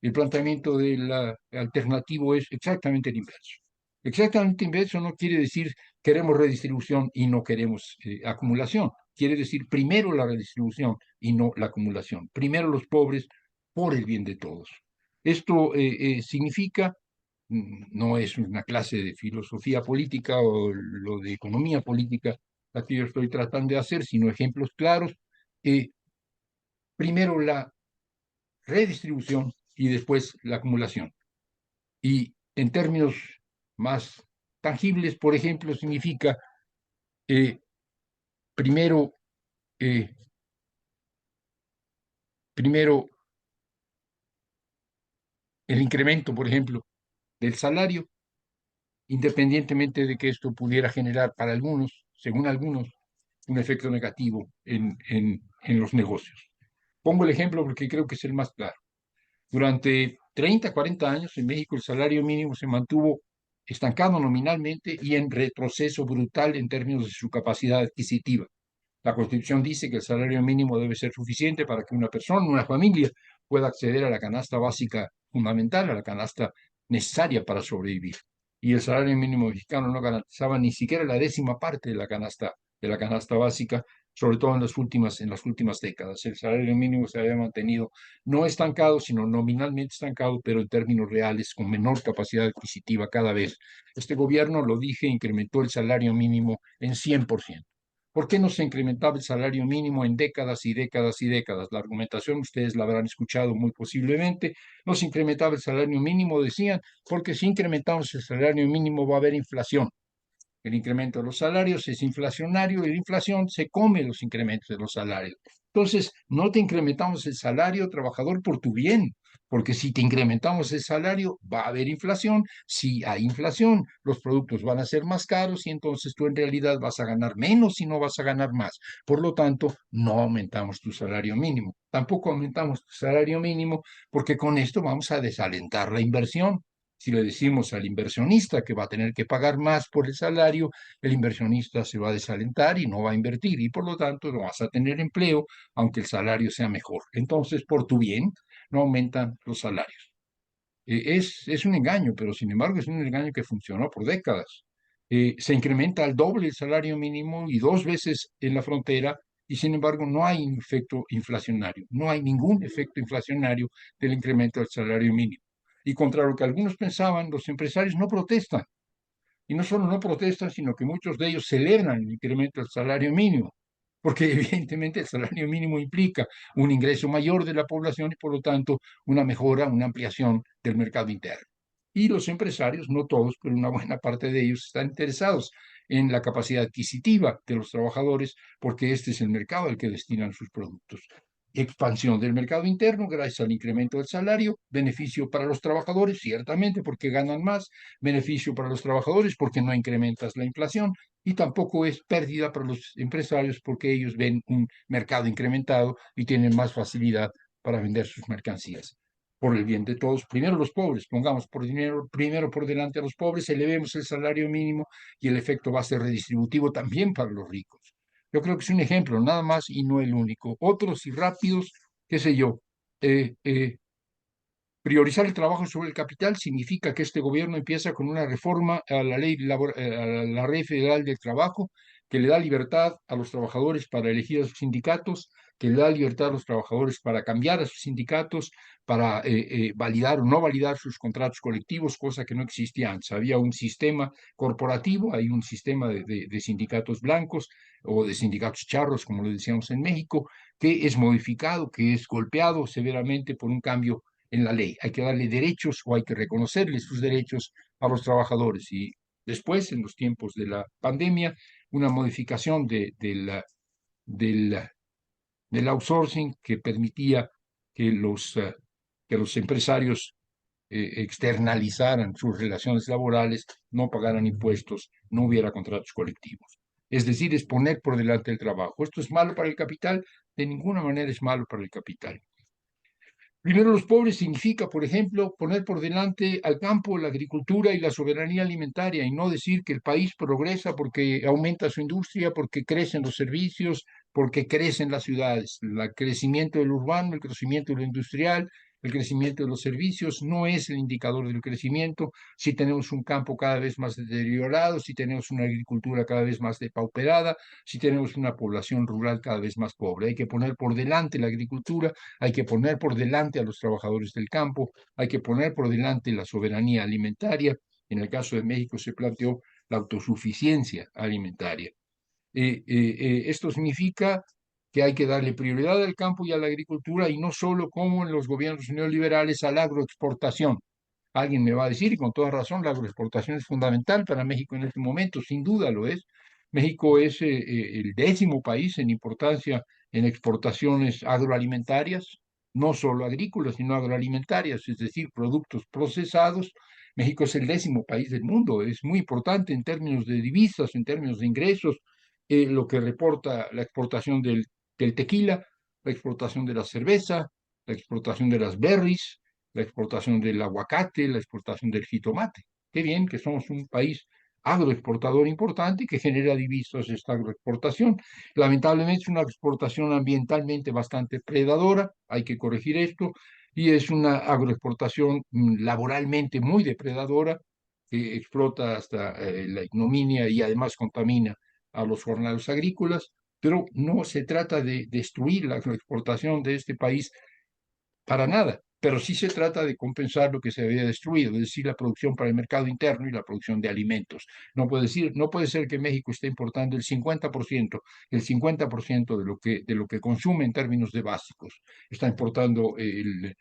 El planteamiento del alternativo es exactamente el inverso. Exactamente inverso no quiere decir queremos redistribución y no queremos acumulación. Quiere decir primero la redistribución y no la acumulación. Primero los pobres por el bien de todos. Esto significa, no es una clase de filosofía política o lo de economía política la que yo estoy tratando de hacer, sino ejemplos claros. Primero la redistribución y después la acumulación. Y en términos más tangibles, por ejemplo, significa Primero, eh, primero, el incremento, por ejemplo, del salario, independientemente de que esto pudiera generar para algunos, según algunos, un efecto negativo en los negocios. Pongo el ejemplo porque creo que es el más claro. Durante 30, 40 años en México el salario mínimo se mantuvo estancado nominalmente y en retroceso brutal en términos de su capacidad adquisitiva. La Constitución dice que el salario mínimo debe ser suficiente para que una persona, una familia, pueda acceder a la canasta básica fundamental, a la canasta necesaria para sobrevivir. Y el salario mínimo mexicano no garantizaba ni siquiera la décima parte de la canasta básica, sobre todo en las últimas décadas. El salario mínimo se había mantenido no estancado, sino nominalmente estancado, pero en términos reales, con menor capacidad adquisitiva cada vez. Este gobierno, lo dije, incrementó el salario mínimo en 100%. ¿Por qué no se incrementaba el salario mínimo en décadas y décadas y décadas? La argumentación, ustedes la habrán escuchado muy posiblemente, no se incrementaba el salario mínimo, decían, porque si incrementamos el salario mínimo va a haber inflación. El incremento de los salarios es inflacionario y la inflación se come los incrementos de los salarios. Entonces, no te incrementamos el salario, trabajador, por tu bien, porque si te incrementamos el salario, va a haber inflación. Si hay inflación, los productos van a ser más caros y entonces tú en realidad vas a ganar menos y no vas a ganar más. Por lo tanto, no aumentamos tu salario mínimo. Tampoco aumentamos tu salario mínimo porque con esto vamos a desalentar la inversión. Si le decimos al inversionista que va a tener que pagar más por el salario, el inversionista se va a desalentar y no va a invertir y por lo tanto no vas a tener empleo, aunque el salario sea mejor. Entonces, por tu bien, no aumentan los salarios. Es un engaño, pero sin embargo es un engaño que funcionó por décadas. Se incrementa al doble el salario mínimo y dos veces en la frontera y sin embargo no hay un efecto inflacionario, no hay ningún efecto inflacionario del incremento del salario mínimo. Y contra lo que algunos pensaban, los empresarios no protestan. Y no solo no protestan, sino que muchos de ellos celebran el incremento del salario mínimo, porque evidentemente el salario mínimo implica un ingreso mayor de la población y por lo tanto una mejora, una ampliación del mercado interno. Y los empresarios, no todos, pero una buena parte de ellos están interesados en la capacidad adquisitiva de los trabajadores, porque este es el mercado al que destinan sus productos. Expansión del mercado interno gracias al incremento del salario, beneficio para los trabajadores, ciertamente, porque ganan más, beneficio para los trabajadores porque no incrementas la inflación y tampoco es pérdida para los empresarios porque ellos ven un mercado incrementado y tienen más facilidad para vender sus mercancías. Por el bien de todos, primero los pobres, pongamos primero por delante a los pobres, elevemos el salario mínimo y el efecto va a ser redistributivo también para los ricos. Yo creo que es un ejemplo, nada más y no el único. Otros y rápidos, qué sé yo, eh, eh, priorizar el trabajo sobre el capital significa que este gobierno empieza con una reforma a a la ley federal del trabajo que le da libertad a los trabajadores para elegir a sus sindicatos, que le da libertad a los trabajadores para cambiar a sus sindicatos, para validar o no validar sus contratos colectivos, cosa que no existía antes. Había un sistema corporativo, hay un sistema de sindicatos blancos o de sindicatos charros, como lo decíamos en México, que es modificado, que es golpeado severamente por un cambio en la ley. Hay que darle derechos o hay que reconocerles sus derechos a los trabajadores. Y después, en los tiempos de la pandemia, una modificación del, del outsourcing que permitía que los empresarios externalizaran sus relaciones laborales, no pagaran impuestos, no hubiera contratos colectivos. Es decir, es poner por delante el trabajo. ¿Esto es malo para el capital? De ninguna manera es malo para el capital. Primero los pobres significa, por ejemplo, poner por delante al campo, la agricultura y la soberanía alimentaria y no decir que el país progresa porque aumenta su industria, porque crecen los servicios, porque crecen las ciudades. El crecimiento del urbano, el crecimiento de lo industrial, el crecimiento de los servicios no es el indicador del crecimiento. Si tenemos un campo cada vez más deteriorado, si tenemos una agricultura cada vez más depauperada, si tenemos una población rural cada vez más pobre. Hay que poner por delante la agricultura, hay que poner por delante a los trabajadores del campo, hay que poner por delante la soberanía alimentaria. En el caso de México se planteó la autosuficiencia alimentaria. Esto significa que hay que darle prioridad al campo y a la agricultura y no solo como en los gobiernos neoliberales a la agroexportación. Alguien me va a decir, y con toda razón, la agroexportación es fundamental para México en este momento, sin duda lo es, México es el 10º país en importancia en exportaciones agroalimentarias, no solo agrícolas, sino agroalimentarias, es decir, productos procesados. México es el 10º país del mundo, es muy importante en términos de divisas, en términos de ingresos, lo que reporta la exportación del tequila, la exportación de la cerveza, la exportación de las berries, la exportación del aguacate, la exportación del jitomate. Qué bien que somos un país agroexportador importante que genera divisas esta agroexportación. Lamentablemente es una exportación ambientalmente bastante predadora, hay que corregir esto, y es una agroexportación laboralmente muy depredadora, que explota hasta la ignominia y además contamina a los jornaleros agrícolas, pero no se trata de destruir la agroexportación de este país para nada, pero sí se trata de compensar lo que se había destruido, es decir, la producción para el mercado interno y la producción de alimentos. No puede ser que México esté importando el 50% de lo que consume en términos de básicos. Está importando el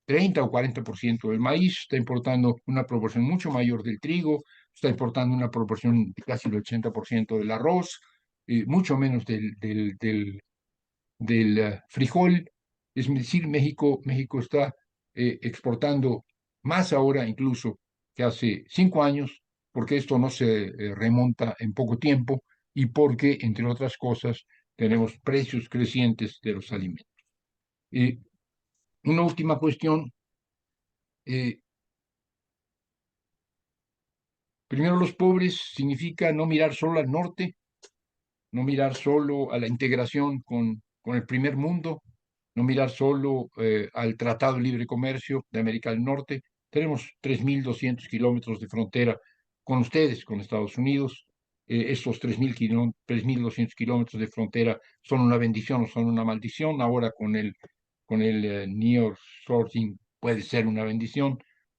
30 o 40% del maíz, está importando una proporción mucho mayor del trigo, está importando una proporción de casi el 80% del arroz, mucho menos del frijol. Es decir, México está exportando más ahora incluso que hace 5 años, porque esto no se remonta en poco tiempo y porque, entre otras cosas, tenemos precios crecientes de los alimentos. Una última cuestión. eh, Primero los pobres significa no mirar solo al norte, no mirar solo a la integración con el primer mundo, no mirar solo al Tratado de Libre Comercio de América del Norte. Tenemos 3.200 kilómetros de frontera con ustedes, con Estados Unidos. Estos 3.200 kilómetros de frontera son una bendición o son una maldición. Ahora con el nearshoring puede ser una bendición,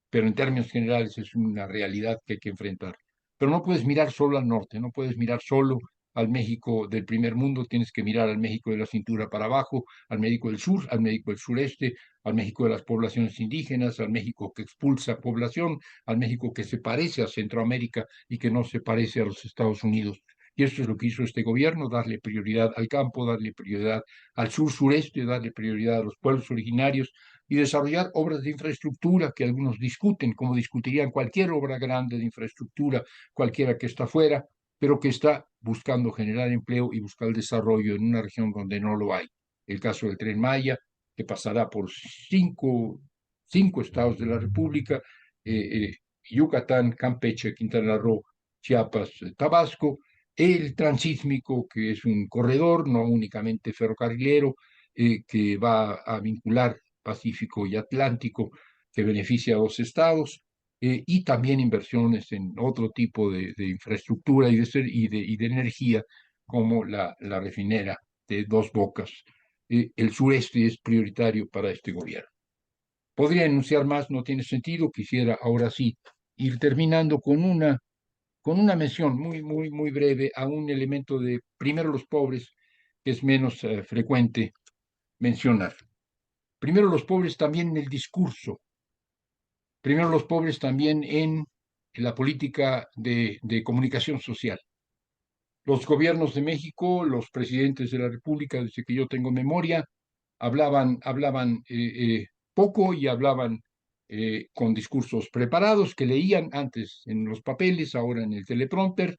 pero en términos generales es una realidad que hay que enfrentar. Pero no puedes mirar solo al norte, no puedes mirar solo al México del primer mundo, tienes que mirar al México de la cintura para abajo, al México del sur, al México del sureste, al México de las poblaciones indígenas, al México que expulsa población, al México que se parece a Centroamérica y que no se parece a los Estados Unidos. Y esto es lo que hizo este gobierno, darle prioridad al campo, darle prioridad al sur-sureste, darle prioridad a los pueblos originarios y desarrollar obras de infraestructura que algunos discuten, como discutirían cualquier obra grande de infraestructura, cualquiera que está fuera, pero que está buscando generar empleo y buscar el desarrollo en una región donde no lo hay. El caso del Tren Maya, que pasará por cinco estados de la República, Yucatán, Campeche, Quintana Roo, Chiapas, Tabasco, el Transísmico, que es un corredor no únicamente ferrocarrilero, que va a vincular Pacífico y Atlántico, que beneficia a dos estados, y también inversiones en otro tipo de infraestructura y de energía, como la refinera de Dos Bocas. El sureste es prioritario para este gobierno. Podría enunciar más, no tiene sentido. Quisiera ahora sí ir terminando con una mención muy, muy, muy breve a un elemento de primero los pobres, que es menos frecuente mencionar. Primero los pobres también en el discurso, primero los pobres también en la política de comunicación social. Los gobiernos de México, los presidentes de la República, desde que yo tengo memoria, hablaban poco y hablaban con discursos preparados que leían antes en los papeles, ahora en el teleprompter,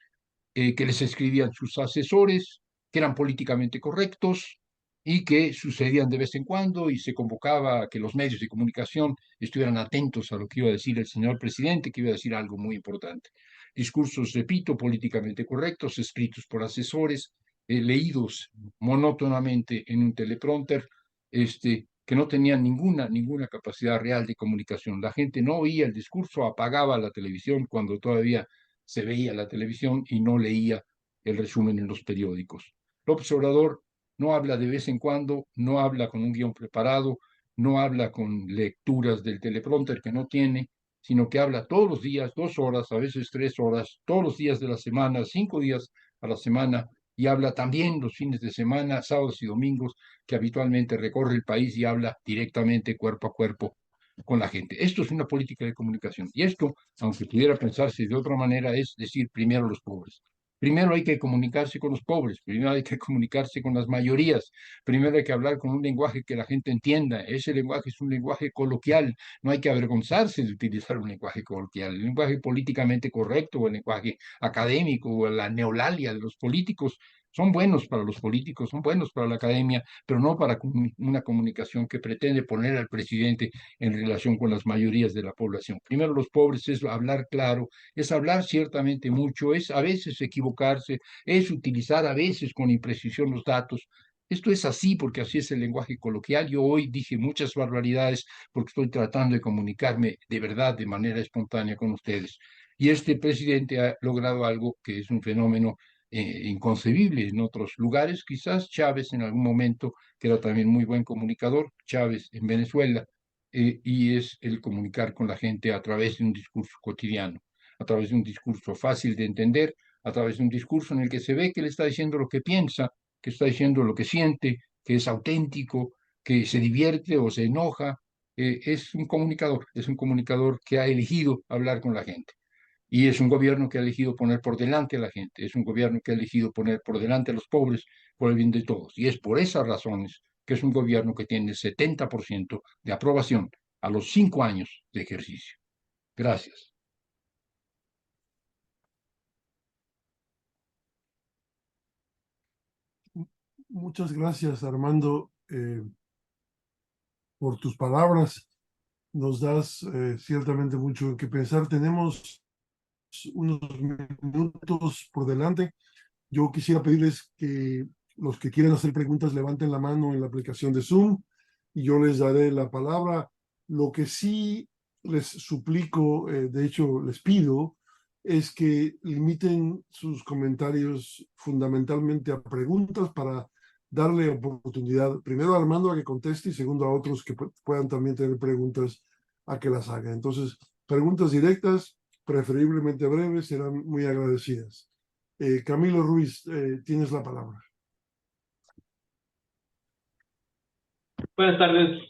que les escribían sus asesores, que eran políticamente correctos y que sucedían de vez en cuando y se convocaba a que los medios de comunicación estuvieran atentos a lo que iba a decir el señor presidente, que iba a decir algo muy importante. Discursos, repito, políticamente correctos, escritos por asesores, leídos monótonamente en un teleprompter, que no tenían ninguna capacidad real de comunicación. La gente no oía el discurso, apagaba la televisión cuando todavía se veía la televisión y no leía el resumen en los periódicos. López Obrador no habla de vez en cuando, no habla con un guión preparado, no habla con lecturas del teleprompter que no tiene, sino que habla todos los días, 2 horas, a veces 3 horas, todos los días de la semana, 5 días a la semana, y habla también los fines de semana, sábados y domingos, que habitualmente recorre el país y habla directamente cuerpo a cuerpo con la gente. Esto es una política de comunicación. Y esto, aunque pudiera pensarse de otra manera, es decir, primero los pobres. Primero hay que comunicarse con los pobres, primero hay que comunicarse con las mayorías, primero hay que hablar con un lenguaje que la gente entienda. Ese lenguaje es un lenguaje coloquial, no hay que avergonzarse de utilizar un lenguaje coloquial. El lenguaje políticamente correcto o el lenguaje académico o la neolalia de los políticos son buenos para los políticos, son buenos para la academia, pero no para una comunicación que pretende poner al presidente en relación con las mayorías de la población. Primero los pobres es hablar claro, es hablar ciertamente mucho, es a veces equivocarse, es utilizar a veces con imprecisión los datos. Esto es así porque así es el lenguaje coloquial. Yo hoy dije muchas barbaridades porque estoy tratando de comunicarme de verdad, de manera espontánea con ustedes. Y este presidente ha logrado algo que es un fenómeno inconcebible en otros lugares. Quizás Chávez en algún momento, que era también muy buen comunicador, Chávez en Venezuela, y es el comunicar con la gente a través de un discurso cotidiano, a través de un discurso fácil de entender, a través de un discurso en el que se ve que le está diciendo lo que piensa, que está diciendo lo que siente, que es auténtico, que se divierte o se enoja. Es un comunicador que ha elegido hablar con la gente. Y es un gobierno que ha elegido poner por delante a la gente, es un gobierno que ha elegido poner por delante a los pobres por el bien de todos. Y es por esas razones que es un gobierno que tiene el 70% de aprobación a los 5 años de ejercicio. Gracias. Muchas gracias, Armando, por tus palabras. Nos das ciertamente mucho en qué pensar. Tenemos unos minutos por delante. Yo quisiera pedirles que los que quieran hacer preguntas levanten la mano en la aplicación de Zoom y yo les daré la palabra. Lo que sí les suplico, de hecho les pido, es que limiten sus comentarios fundamentalmente a preguntas para darle oportunidad, primero a Armando a que conteste y segundo a otros que puedan también tener preguntas a que las hagan. Entonces, preguntas directas, preferiblemente breves, serán muy agradecidas. Camilo Ruiz, tienes la palabra. Buenas tardes,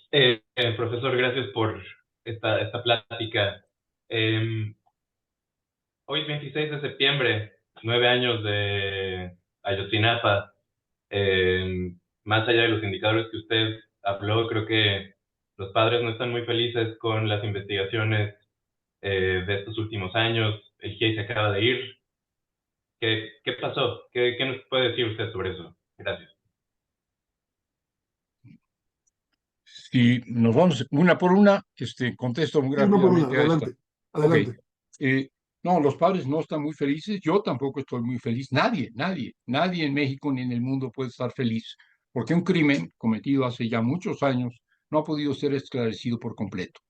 profesor. Gracias por esta plática. Hoy es 26 de septiembre, 9 años de Ayotzinapa. Más allá de los indicadores que usted habló, creo que los padres no están muy felices con las investigaciones de estos últimos años. El GIEI se acaba de ir. ¿Qué pasó? ¿Qué nos puede decir usted sobre eso? Gracias. Si nos vamos una por una, contesto muy Sí, uno por uno, rápidamente a esta. adelante, Ok. adelante. No, los padres no están muy felices, yo tampoco estoy muy feliz, nadie en México ni en el mundo puede estar feliz, porque un crimen cometido hace ya muchos años no ha podido ser esclarecido por completo.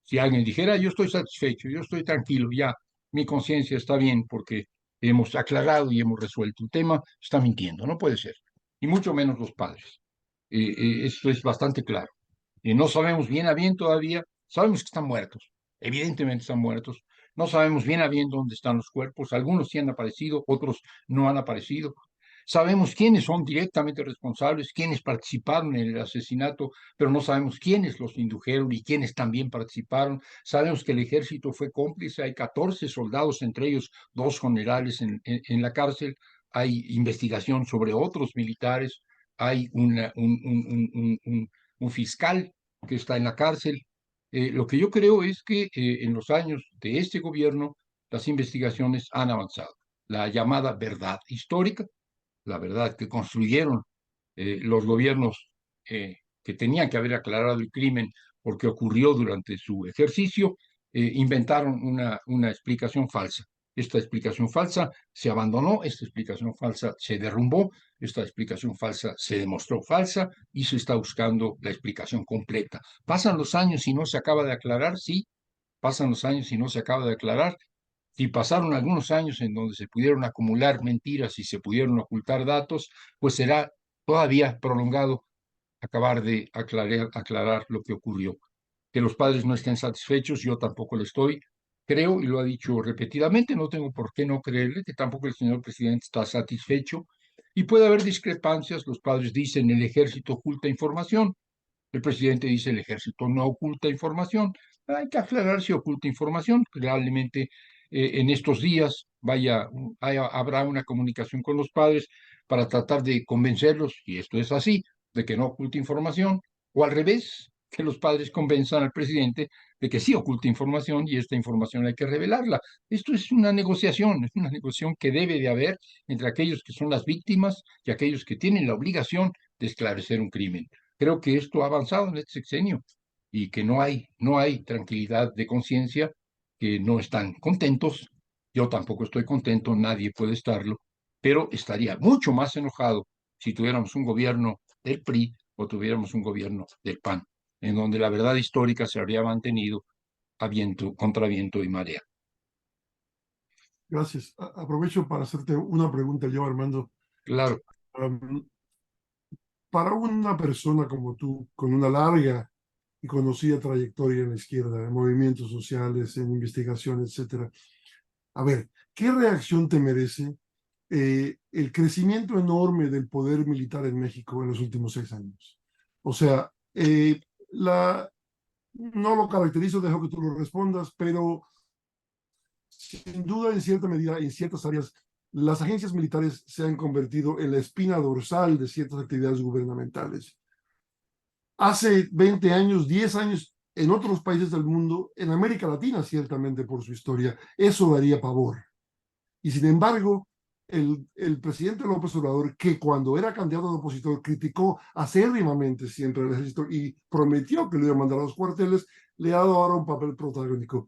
Si alguien dijera, yo estoy satisfecho, yo estoy tranquilo, ya mi conciencia está bien porque hemos aclarado y hemos resuelto el tema, está mintiendo, no puede ser, y mucho menos los padres. Esto es bastante claro. No sabemos bien a bien todavía, sabemos que están muertos, evidentemente están muertos, no sabemos bien a bien dónde están los cuerpos, algunos sí han aparecido, otros no han aparecido. Sabemos quiénes son directamente responsables, quiénes participaron en el asesinato, pero no sabemos quiénes los indujeron y quiénes también participaron. Sabemos que el ejército fue cómplice, hay 14 soldados, entre ellos 2 generales en la cárcel, hay investigación sobre otros militares, hay un fiscal que está en la cárcel. Lo que yo creo es que en los años de este gobierno las investigaciones han avanzado. La llamada verdad histórica, la verdad que construyeron los gobiernos que tenían que haber aclarado el crimen porque ocurrió durante su ejercicio, inventaron una explicación falsa. Esta explicación falsa se abandonó, esta explicación falsa se derrumbó, esta explicación falsa se demostró falsa y se está buscando la explicación completa. Pasan los años y no se acaba de aclarar, sí, pasan los años y no se acaba de aclarar. Si pasaron algunos años en donde se pudieron acumular mentiras y se pudieron ocultar datos, pues será todavía prolongado acabar de aclarar lo que ocurrió. Que los padres no estén satisfechos, yo tampoco lo estoy. Creo, y lo ha dicho repetidamente, no tengo por qué no creerle, que tampoco el señor presidente está satisfecho. Y puede haber discrepancias, los padres dicen el ejército oculta información. El presidente dice el ejército no oculta información. Hay que aclarar si oculta información. Probablemente en estos días habrá una comunicación con los padres para tratar de convencerlos, y esto es así, de que no oculta información, o al revés, que los padres convenzan al presidente de que sí oculta información y esta información hay que revelarla. Esto es una negociación que debe de haber entre aquellos que son las víctimas y aquellos que tienen la obligación de esclarecer un crimen. Creo que esto ha avanzado en este sexenio y que no hay tranquilidad de conciencia, que no están contentos. Yo tampoco estoy contento, nadie puede estarlo, pero estaría mucho más enojado si tuviéramos un gobierno del PRI o tuviéramos un gobierno del PAN, en donde la verdad histórica se habría mantenido a viento, contra viento y marea. Gracias. Aprovecho para hacerte una pregunta yo, Armando. Claro, Um, para una persona como tú, con una larga y conocida trayectoria en la izquierda, en movimientos sociales, en investigación, etcétera, a ver, ¿qué reacción te merece el crecimiento enorme del poder militar en México en los últimos 6 años? O sea, no lo caracterizo, dejo que tú lo respondas, pero sin duda, en cierta medida, en ciertas áreas, las agencias militares se han convertido en la espina dorsal de ciertas actividades gubernamentales. Hace 20 años, 10 años, en otros países del mundo, en América Latina, ciertamente por su historia, eso daría pavor. Y sin embargo, el presidente López Obrador, que cuando era candidato de opositor criticó acérrimamente siempre al ejército y prometió que lo iba a mandar a los cuarteles, le ha dado ahora un papel protagónico.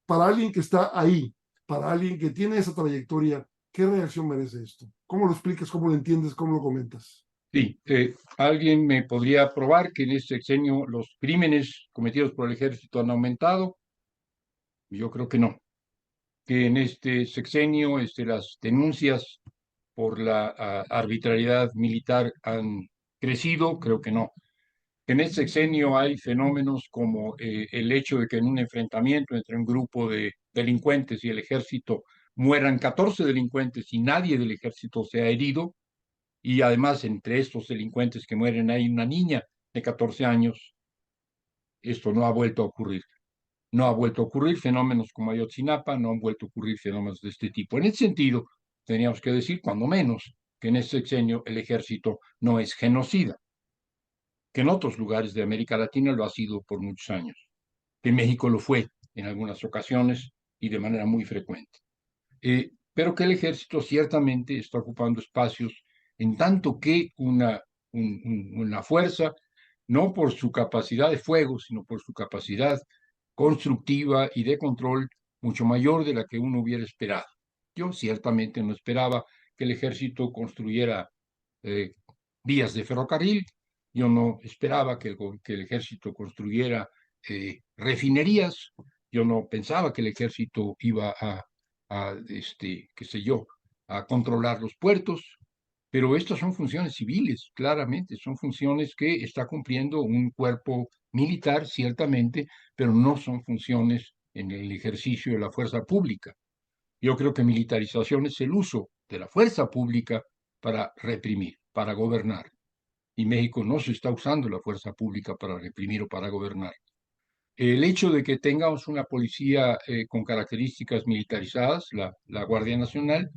Para alguien que está ahí, para alguien que tiene esa trayectoria, ¿qué reacción merece esto? ¿Cómo lo explicas, cómo lo entiendes, cómo lo comentas? sí. ¿Alguien me podría probar que en este sexenio los crímenes cometidos por el ejército han aumentado? Yo creo que no. Que en este sexenio las denuncias por la arbitrariedad militar han crecido, creo que no. En este sexenio hay fenómenos como el hecho de que en un enfrentamiento entre un grupo de delincuentes y el ejército mueran 14 delincuentes y nadie del ejército se ha herido, y además entre estos delincuentes que mueren hay una niña de 14 años. Esto no ha vuelto a ocurrir. No ha vuelto a ocurrir fenómenos como Ayotzinapa, no han vuelto a ocurrir fenómenos de este tipo. En ese sentido, teníamos que decir, cuando menos, que en este sexenio el ejército no es genocida, que en otros lugares de América Latina lo ha sido por muchos años, que en México lo fue en algunas ocasiones y de manera muy frecuente. Pero que el ejército ciertamente está ocupando espacios en tanto que una fuerza, no por su capacidad de fuego, sino por su capacidad constructiva y de control mucho mayor de la que uno hubiera esperado. Yo ciertamente no esperaba que el ejército construyera eh, vías de ferrocarril, yo no esperaba que el ejército construyera refinerías, yo no pensaba que el ejército iba qué sé yo, a controlar los puertos, pero estas son funciones civiles, claramente, son funciones que está cumpliendo un cuerpo militar, ciertamente, pero no son funciones en el ejercicio de la fuerza pública. Yo creo que militarización es el uso de la fuerza pública para reprimir, para gobernar. Y México no se está usando la fuerza pública para reprimir o para gobernar. El hecho de que tengamos una policía con características militarizadas, la Guardia Nacional,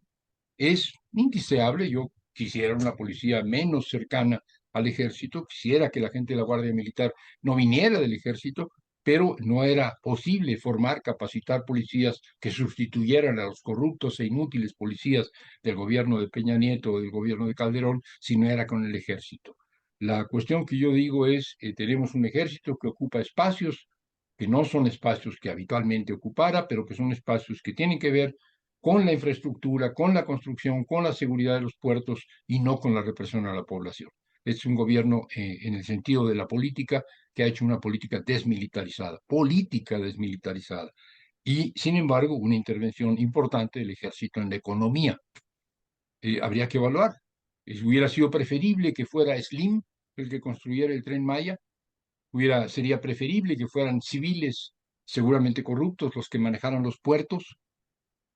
es indeseable. Yo quisiera una policía menos cercana al ejército, quisiera que la gente de la Guardia Militar no viniera del ejército, pero no era posible formar, capacitar policías que sustituyeran a los corruptos e inútiles policías del gobierno de Peña Nieto o del gobierno de Calderón si no era con el ejército. La cuestión que yo digo es, tenemos un ejército que ocupa espacios que no son espacios que habitualmente ocupara, pero que son espacios que tienen que ver con la infraestructura, con la construcción, con la seguridad de los puertos y no con la represión a la población. Es un gobierno en el sentido de la política que ha hecho una política desmilitarizada, y sin embargo una intervención importante del ejército en la economía. Habría que evaluar. Hubiera sido preferible que fuera Slim el que construyera el Tren Maya, sería preferible que fueran civiles seguramente corruptos los que manejaran los puertos.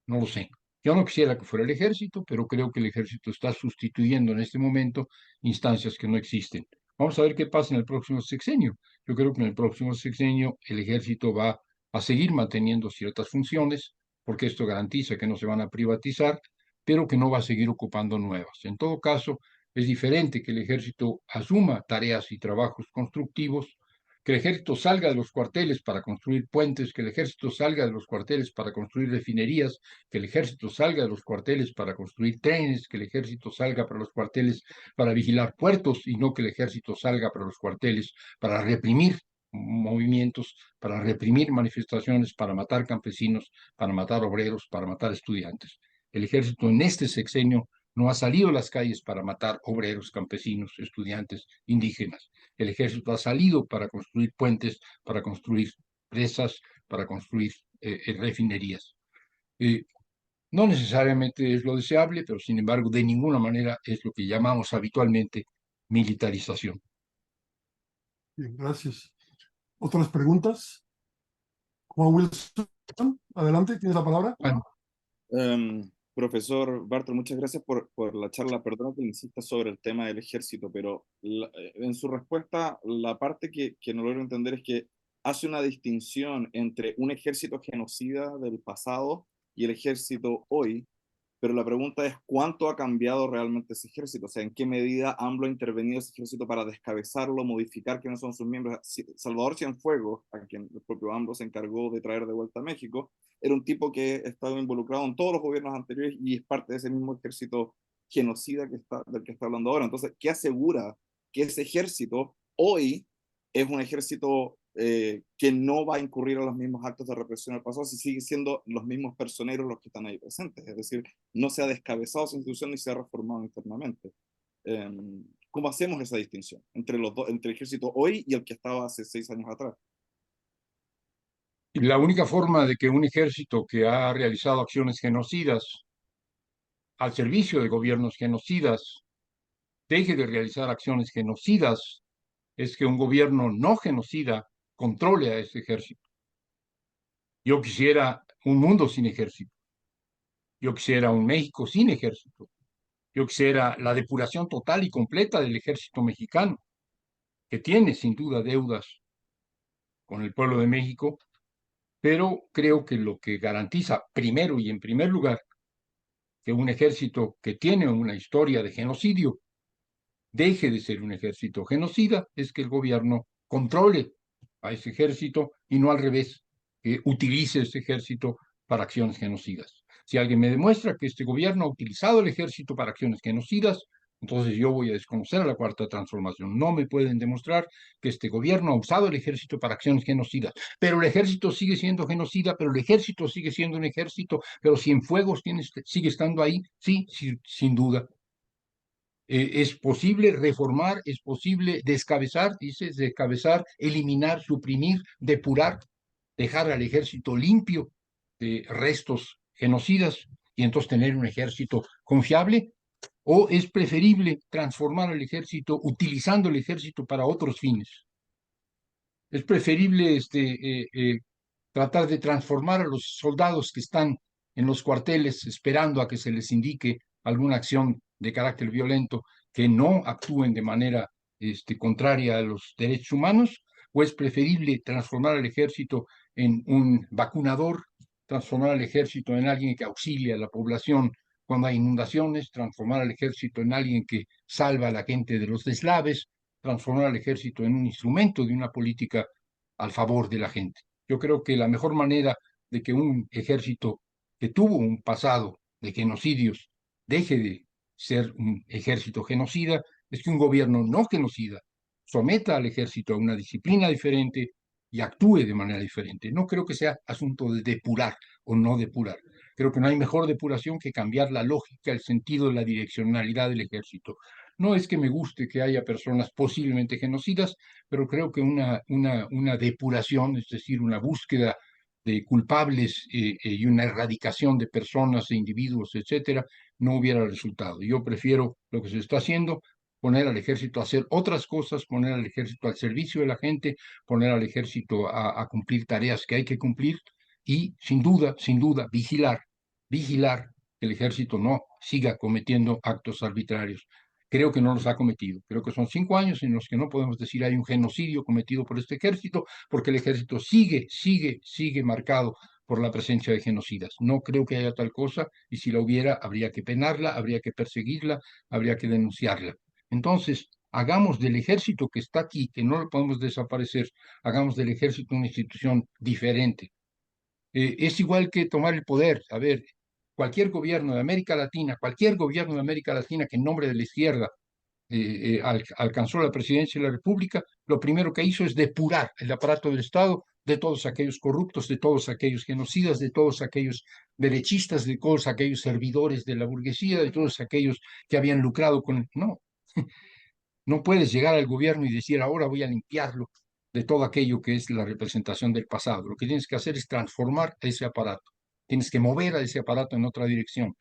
No lo sé. Yo no quisiera que fuera el ejército, pero creo que el ejército está sustituyendo en este momento instancias que no existen, Vamos a ver qué pasa en el próximo sexenio. Yo creo que en el próximo sexenio el ejército va a seguir manteniendo ciertas funciones, porque esto garantiza que no se van a privatizar, pero que no va a seguir ocupando nuevas. En todo caso, es diferente que el ejército asuma tareas y trabajos constructivos, que el ejército salga de los cuarteles para construir puentes, que el ejército salga de los cuarteles para construir refinerías, que el ejército salga de los cuarteles para construir trenes, que el ejército salga para los cuarteles para vigilar puertos y no que el ejército salga para los cuarteles para reprimir movimientos, para reprimir manifestaciones, para matar campesinos, para matar obreros, para matar estudiantes. El ejército en este sexenio no ha salido a las calles para matar obreros, campesinos, estudiantes, indígenas. El ejército ha salido para construir puentes, para construir presas, para construir refinerías. No necesariamente es lo deseable, pero sin embargo, de ninguna manera es lo que llamamos habitualmente militarización. Bien, gracias. ¿Otras preguntas? Juan Wilson, adelante, tienes la palabra. Bueno, Profesor Bartra, muchas gracias por la charla. Perdona que insista sobre el tema del ejército, pero en su respuesta, la parte que no logro entender es que hace una distinción entre un ejército genocida del pasado y el ejército hoy, pero la pregunta es cuánto ha cambiado realmente ese ejército, o sea, en qué medida AMLO ha intervenido ese ejército para descabezarlo, modificar quiénes son sus miembros. Salvador Cienfuegos, a quien el propio AMLO se encargó de traer de vuelta a México, era un tipo que ha estado involucrado en todos los gobiernos anteriores y es parte de ese mismo ejército genocida del que está hablando ahora. Entonces, ¿qué asegura que ese ejército hoy es un ejército que no va a incurrir a los mismos actos de represión del pasado si sigue siendo los mismos personeros los que están ahí presentes? Es decir, no se ha descabezado su institución ni se ha reformado internamente. ¿Cómo hacemos esa distinción entre los dos, entre el ejército hoy y el que estaba hace 6 años atrás? la única forma de que un ejército que ha realizado acciones genocidas al servicio de gobiernos genocidas deje de realizar acciones genocidas es que un gobierno no genocida controle a ese ejército. Yo quisiera un mundo sin ejército. Yo quisiera un México sin ejército. Yo quisiera la depuración total y completa del ejército mexicano, que tiene sin duda deudas con el pueblo de México, pero creo que lo que garantiza primero y en primer lugar que un ejército que tiene una historia de genocidio deje de ser un ejército genocida es que el gobierno controle a ese ejército y no al revés, que utilice ese ejército para acciones genocidas. Si alguien me demuestra que este gobierno ha utilizado el ejército para acciones genocidas, entonces yo voy a desconocer a la Cuarta Transformación. No me pueden demostrar que este gobierno ha usado el ejército para acciones genocidas. Pero el ejército sigue siendo genocida, pero el ejército sigue siendo un ejército, pero Cienfuegos sigue estando ahí, sí, sin duda. Es posible reformar, es posible descabezar, dices, descabezar, eliminar, suprimir, depurar, dejar al ejército limpio de restos genocidas y entonces tener un ejército confiable. ¿O es preferible transformar al ejército utilizando el ejército para otros fines? Es preferible tratar de transformar a los soldados que están en los cuarteles esperando a que se les indique alguna acción de carácter violento, que no actúen de manera contraria a los derechos humanos, o es preferible transformar al ejército en un vacunador, transformar al ejército en alguien que auxilia a la población cuando hay inundaciones, transformar al ejército en alguien que salva a la gente de los deslaves, transformar al ejército en un instrumento de una política al favor de la gente. Yo creo que la mejor manera de que un ejército que tuvo un pasado de genocidios deje de ser un ejército genocida es que un gobierno no genocida someta al ejército a una disciplina diferente y actúe de manera diferente. No creo que sea asunto de depurar o no depurar. Creo que no hay mejor depuración que cambiar la lógica, el sentido, la direccionalidad del ejército. No es que me guste que haya personas posiblemente genocidas, pero creo que una depuración, es decir, una búsqueda de culpables y una erradicación de personas e individuos, etcétera, no hubiera resultado. Yo prefiero lo que se está haciendo, poner al ejército a hacer otras cosas, poner al ejército al servicio de la gente, poner al ejército a cumplir tareas que hay que cumplir y, sin duda, vigilar que el ejército no siga cometiendo actos arbitrarios. Creo que no los ha cometido. Creo que son 5 años en los que no podemos decir hay un genocidio cometido por este ejército, porque el ejército sigue marcado por la presencia de genocidas. No creo que haya tal cosa, y si la hubiera, habría que penarla, habría que perseguirla, habría que denunciarla. Entonces, hagamos del ejército que está aquí, que no lo podemos desaparecer, hagamos del ejército una institución diferente. Es igual que tomar el poder. A ver, cualquier gobierno de América Latina, cualquier gobierno de América Latina que en nombre de la izquierda alcanzó la presidencia de la República, lo primero que hizo es depurar el aparato del Estado de todos aquellos corruptos, de todos aquellos genocidas, de todos aquellos derechistas, de todos aquellos servidores de la burguesía, de todos aquellos que habían lucrado con... No, no puedes llegar al gobierno y decir ahora voy a limpiarlo de todo aquello que es la representación del pasado. Lo que tienes que hacer es transformar ese aparato. Tienes que mover a ese aparato en otra dirección.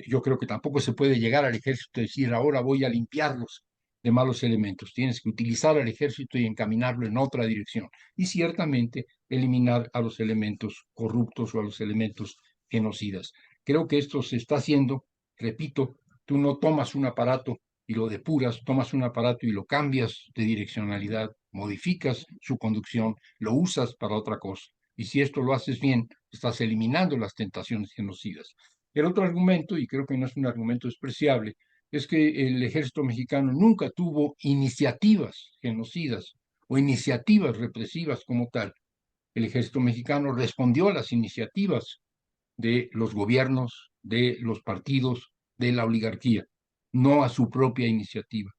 Yo creo que tampoco se puede llegar al ejército y decir ahora voy a limpiarlos de malos elementos. Tienes que utilizar al ejército y encaminarlo en otra dirección. Y ciertamente eliminar a los elementos corruptos o a los elementos genocidas. Creo que esto se está haciendo, repito, tú no tomas un aparato y lo depuras, tomas un aparato y lo cambias de direccionalidad, modificas su conducción, lo usas para otra cosa. Y si esto lo haces bien, estás eliminando las tentaciones genocidas. El otro argumento, y creo que no es un argumento despreciable, es que el ejército mexicano nunca tuvo iniciativas genocidas o iniciativas represivas como tal. El ejército mexicano respondió a las iniciativas de los gobiernos, de los partidos, de la oligarquía, no a su propia iniciativa.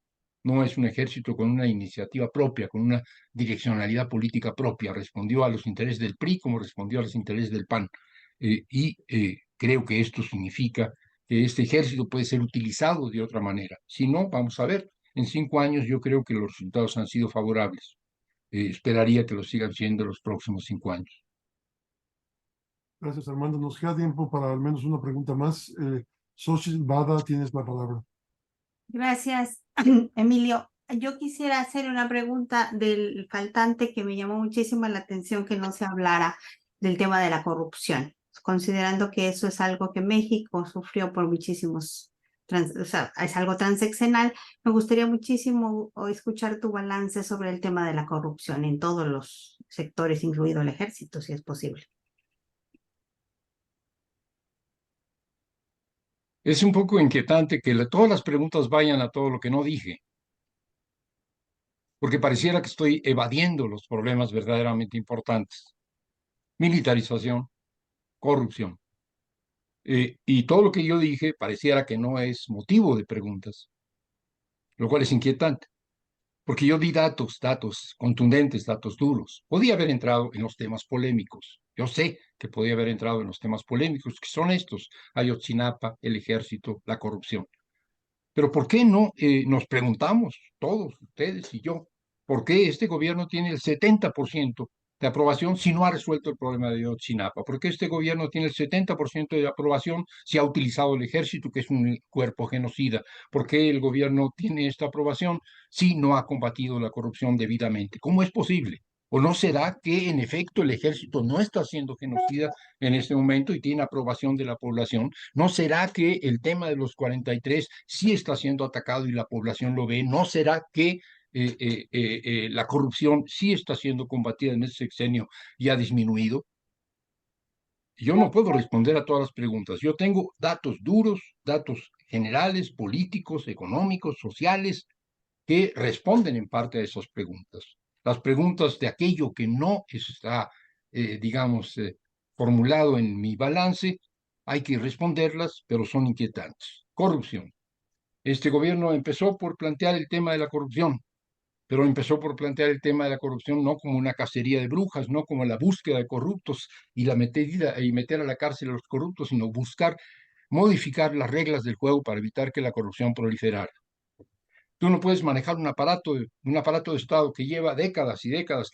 No es un ejército con una iniciativa propia, con una direccionalidad política propia. Respondió a los intereses del PRI como respondió a los intereses del PAN. Creo que esto significa que este ejército puede ser utilizado de otra manera. Si no, vamos a ver, en 5 años yo creo que los resultados han sido favorables. Esperaría que lo sigan siendo los próximos 5 años. Gracias, Armando. Nos queda tiempo para al menos una pregunta más. Xochitl Bada, tienes la palabra. Gracias, Emilio. Yo quisiera hacer una pregunta del faltante que me llamó muchísimo la atención que no se hablara del tema de la corrupción, considerando que eso es algo que México sufrió por muchísimos, o sea, es algo transeccional. Me gustaría muchísimo escuchar tu balance sobre el tema de la corrupción en todos los sectores, incluido el ejército, si es posible. Es un poco inquietante que todas las preguntas vayan a todo lo que no dije, porque pareciera que estoy evadiendo los problemas verdaderamente importantes. Militarización, corrupción. Y todo lo que yo dije pareciera que no es motivo de preguntas, lo cual es inquietante, porque yo di datos contundentes, datos duros. Podía haber entrado en los temas polémicos. Yo sé que podía haber entrado en los temas polémicos, que son estos: Ayotzinapa, el ejército, la corrupción. Pero ¿por qué no nos preguntamos, todos, ustedes y yo, por qué este gobierno tiene el 70% de aprobación si no ha resuelto el problema de Ayotzinapa? ¿Por qué este gobierno tiene el 70% de aprobación si ha utilizado el ejército, que es un cuerpo genocida? ¿Por qué el gobierno tiene esta aprobación si no ha combatido la corrupción debidamente? ¿Cómo es posible? ¿O no será que en efecto el ejército no está siendo genocida en este momento y tiene aprobación de la población? ¿No será que el tema de los 43 sí está siendo atacado y la población lo ve? ¿No será que la corrupción sí está siendo combatida en este sexenio y ha disminuido? Yo no puedo responder a todas las preguntas. Yo tengo datos duros, datos generales, políticos, económicos, sociales, que responden en parte a esas preguntas. Las preguntas de aquello que no está, digamos, formulado en mi balance, hay que responderlas, pero son inquietantes. Corrupción. Este gobierno empezó por plantear el tema de la corrupción, pero empezó por plantear el tema de la corrupción no como una cacería de brujas, no como la búsqueda de corruptos y la metida y meter a la cárcel a los corruptos, sino buscar modificar las reglas del juego para evitar que la corrupción proliferara. Tú no puedes manejar un aparato de Estado que lleva décadas y décadas,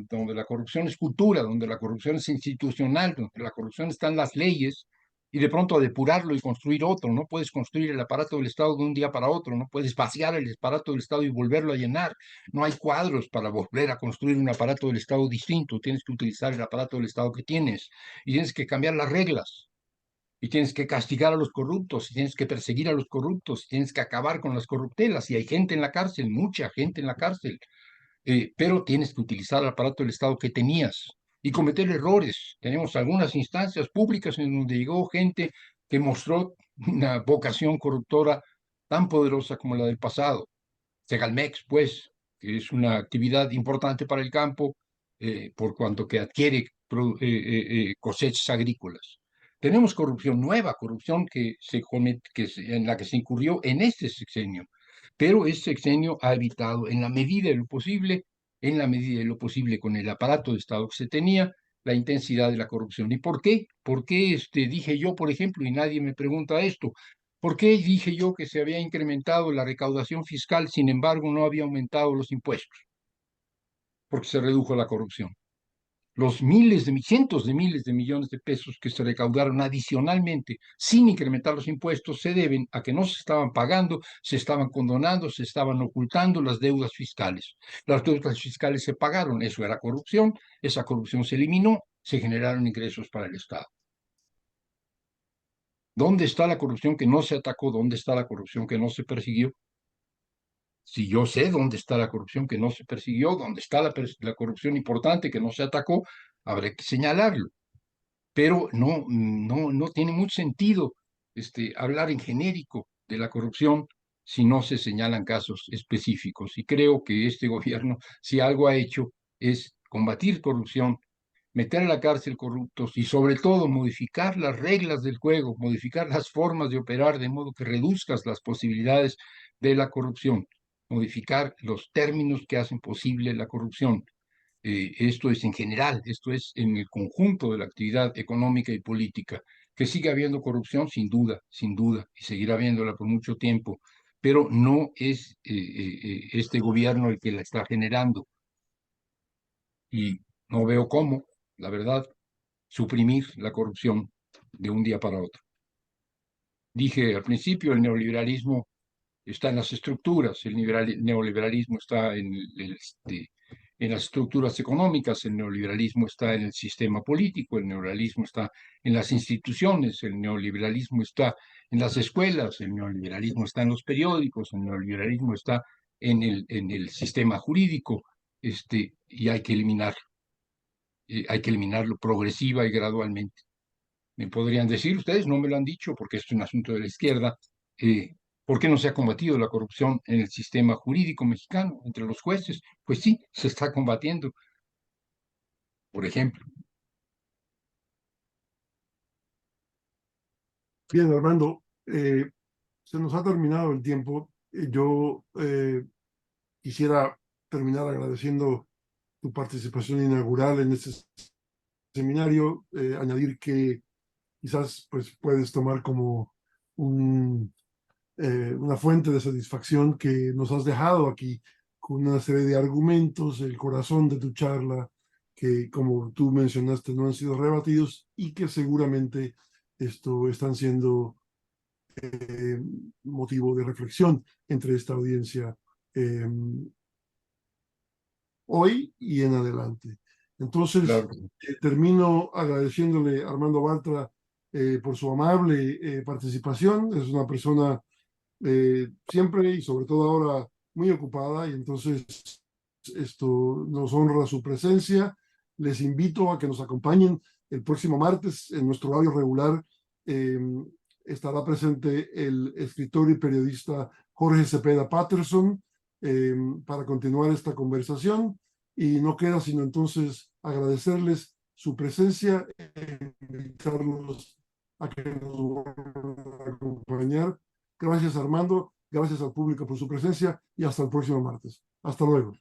donde la corrupción es cultura, donde la corrupción es institucional, donde la corrupción está en las leyes, y de pronto depurarlo y construir otro. No puedes construir el aparato del Estado de un día para otro, no puedes vaciar el aparato del Estado y volverlo a llenar. No hay cuadros para volver a construir un aparato del Estado distinto. Tienes que utilizar el aparato del Estado que tienes y tienes que cambiar las reglas. y tienes que castigar a los corruptos, y tienes que perseguir a los corruptos, y tienes que acabar con las corruptelas, y hay gente en la cárcel, mucha gente en la cárcel, pero tienes que utilizar el aparato del Estado que tenías y cometer errores. Tenemos algunas instancias públicas en donde llegó gente que mostró una vocación corruptora tan poderosa como la del pasado. Segalmex, pues, que es una actividad importante para el campo, por cuanto que adquiere cosechas agrícolas. Tenemos corrupción nueva, corrupción en la que se incurrió en este sexenio, pero este sexenio ha evitado en la medida de lo posible con el aparato de Estado que se tenía, la intensidad de la corrupción. ¿Y por qué? ¿Por qué dije yo, por ejemplo, y nadie me pregunta esto? ¿Por qué dije yo que se había incrementado la recaudación fiscal, sin embargo no había aumentado los impuestos? Porque se redujo la corrupción. Los cientos de miles de millones de pesos que se recaudaron adicionalmente sin incrementar los impuestos se deben a que no se estaban pagando, se estaban condonando, se estaban ocultando las deudas fiscales. Las deudas fiscales se pagaron, eso era corrupción, esa corrupción se eliminó, se generaron ingresos para el Estado. ¿Dónde está la corrupción que no se atacó? ¿Dónde está la corrupción que no se persiguió? Si yo sé dónde está la corrupción que no se persiguió, dónde está la corrupción importante que no se atacó, habrá que señalarlo. Pero no tiene mucho sentido hablar en genérico de la corrupción si no se señalan casos específicos. Y creo que este gobierno, si algo ha hecho, es combatir corrupción, meter a la cárcel corruptos y sobre todo modificar las reglas del juego, modificar las formas de operar de modo que reduzcas las posibilidades de la corrupción, modificar los términos que hacen posible la corrupción. Esto es en general, esto es en el conjunto de la actividad económica y política. Que sigue habiendo corrupción, sin duda, y seguirá habiéndola por mucho tiempo, pero no es este gobierno el que la está generando. Y no veo cómo, la verdad, suprimir la corrupción de un día para otro. Dije al principio, el neoliberalismo está en las estructuras, el neoliberalismo está en las estructuras económicas, el neoliberalismo está en el sistema político, el neoliberalismo está en las instituciones, el neoliberalismo está en las escuelas, el neoliberalismo está en los periódicos, el neoliberalismo está en el sistema jurídico, y hay que eliminarlo progresiva y gradualmente. Me podrían decir ustedes, no me lo han dicho porque esto es un asunto de la izquierda, ¿por qué no se ha combatido la corrupción en el sistema jurídico mexicano, entre los jueces? Pues sí, se está combatiendo, por ejemplo. Bien, Armando, se nos ha terminado el tiempo. Yo quisiera terminar agradeciendo tu participación inaugural en este seminario, añadir que quizás pues, puedes tomar como una fuente de satisfacción que nos has dejado aquí con una serie de argumentos, el corazón de tu charla, que como tú mencionaste no han sido rebatidos y que seguramente están siendo motivo de reflexión entre esta audiencia hoy y en adelante. Entonces, Claro. termino agradeciéndole a Armando Bartra por su amable participación. Es una persona siempre y sobre todo ahora muy ocupada y entonces esto nos honra su presencia. Les invito a que nos acompañen el próximo martes en nuestro horario regular. Estará presente el escritor y periodista Jorge Cepeda Patterson para continuar esta conversación y no queda sino entonces agradecerles su presencia e invitarlos a que nos vuelvan a acompañar. Gracias, Armando. Gracias al público por su presencia y hasta el próximo martes. Hasta luego.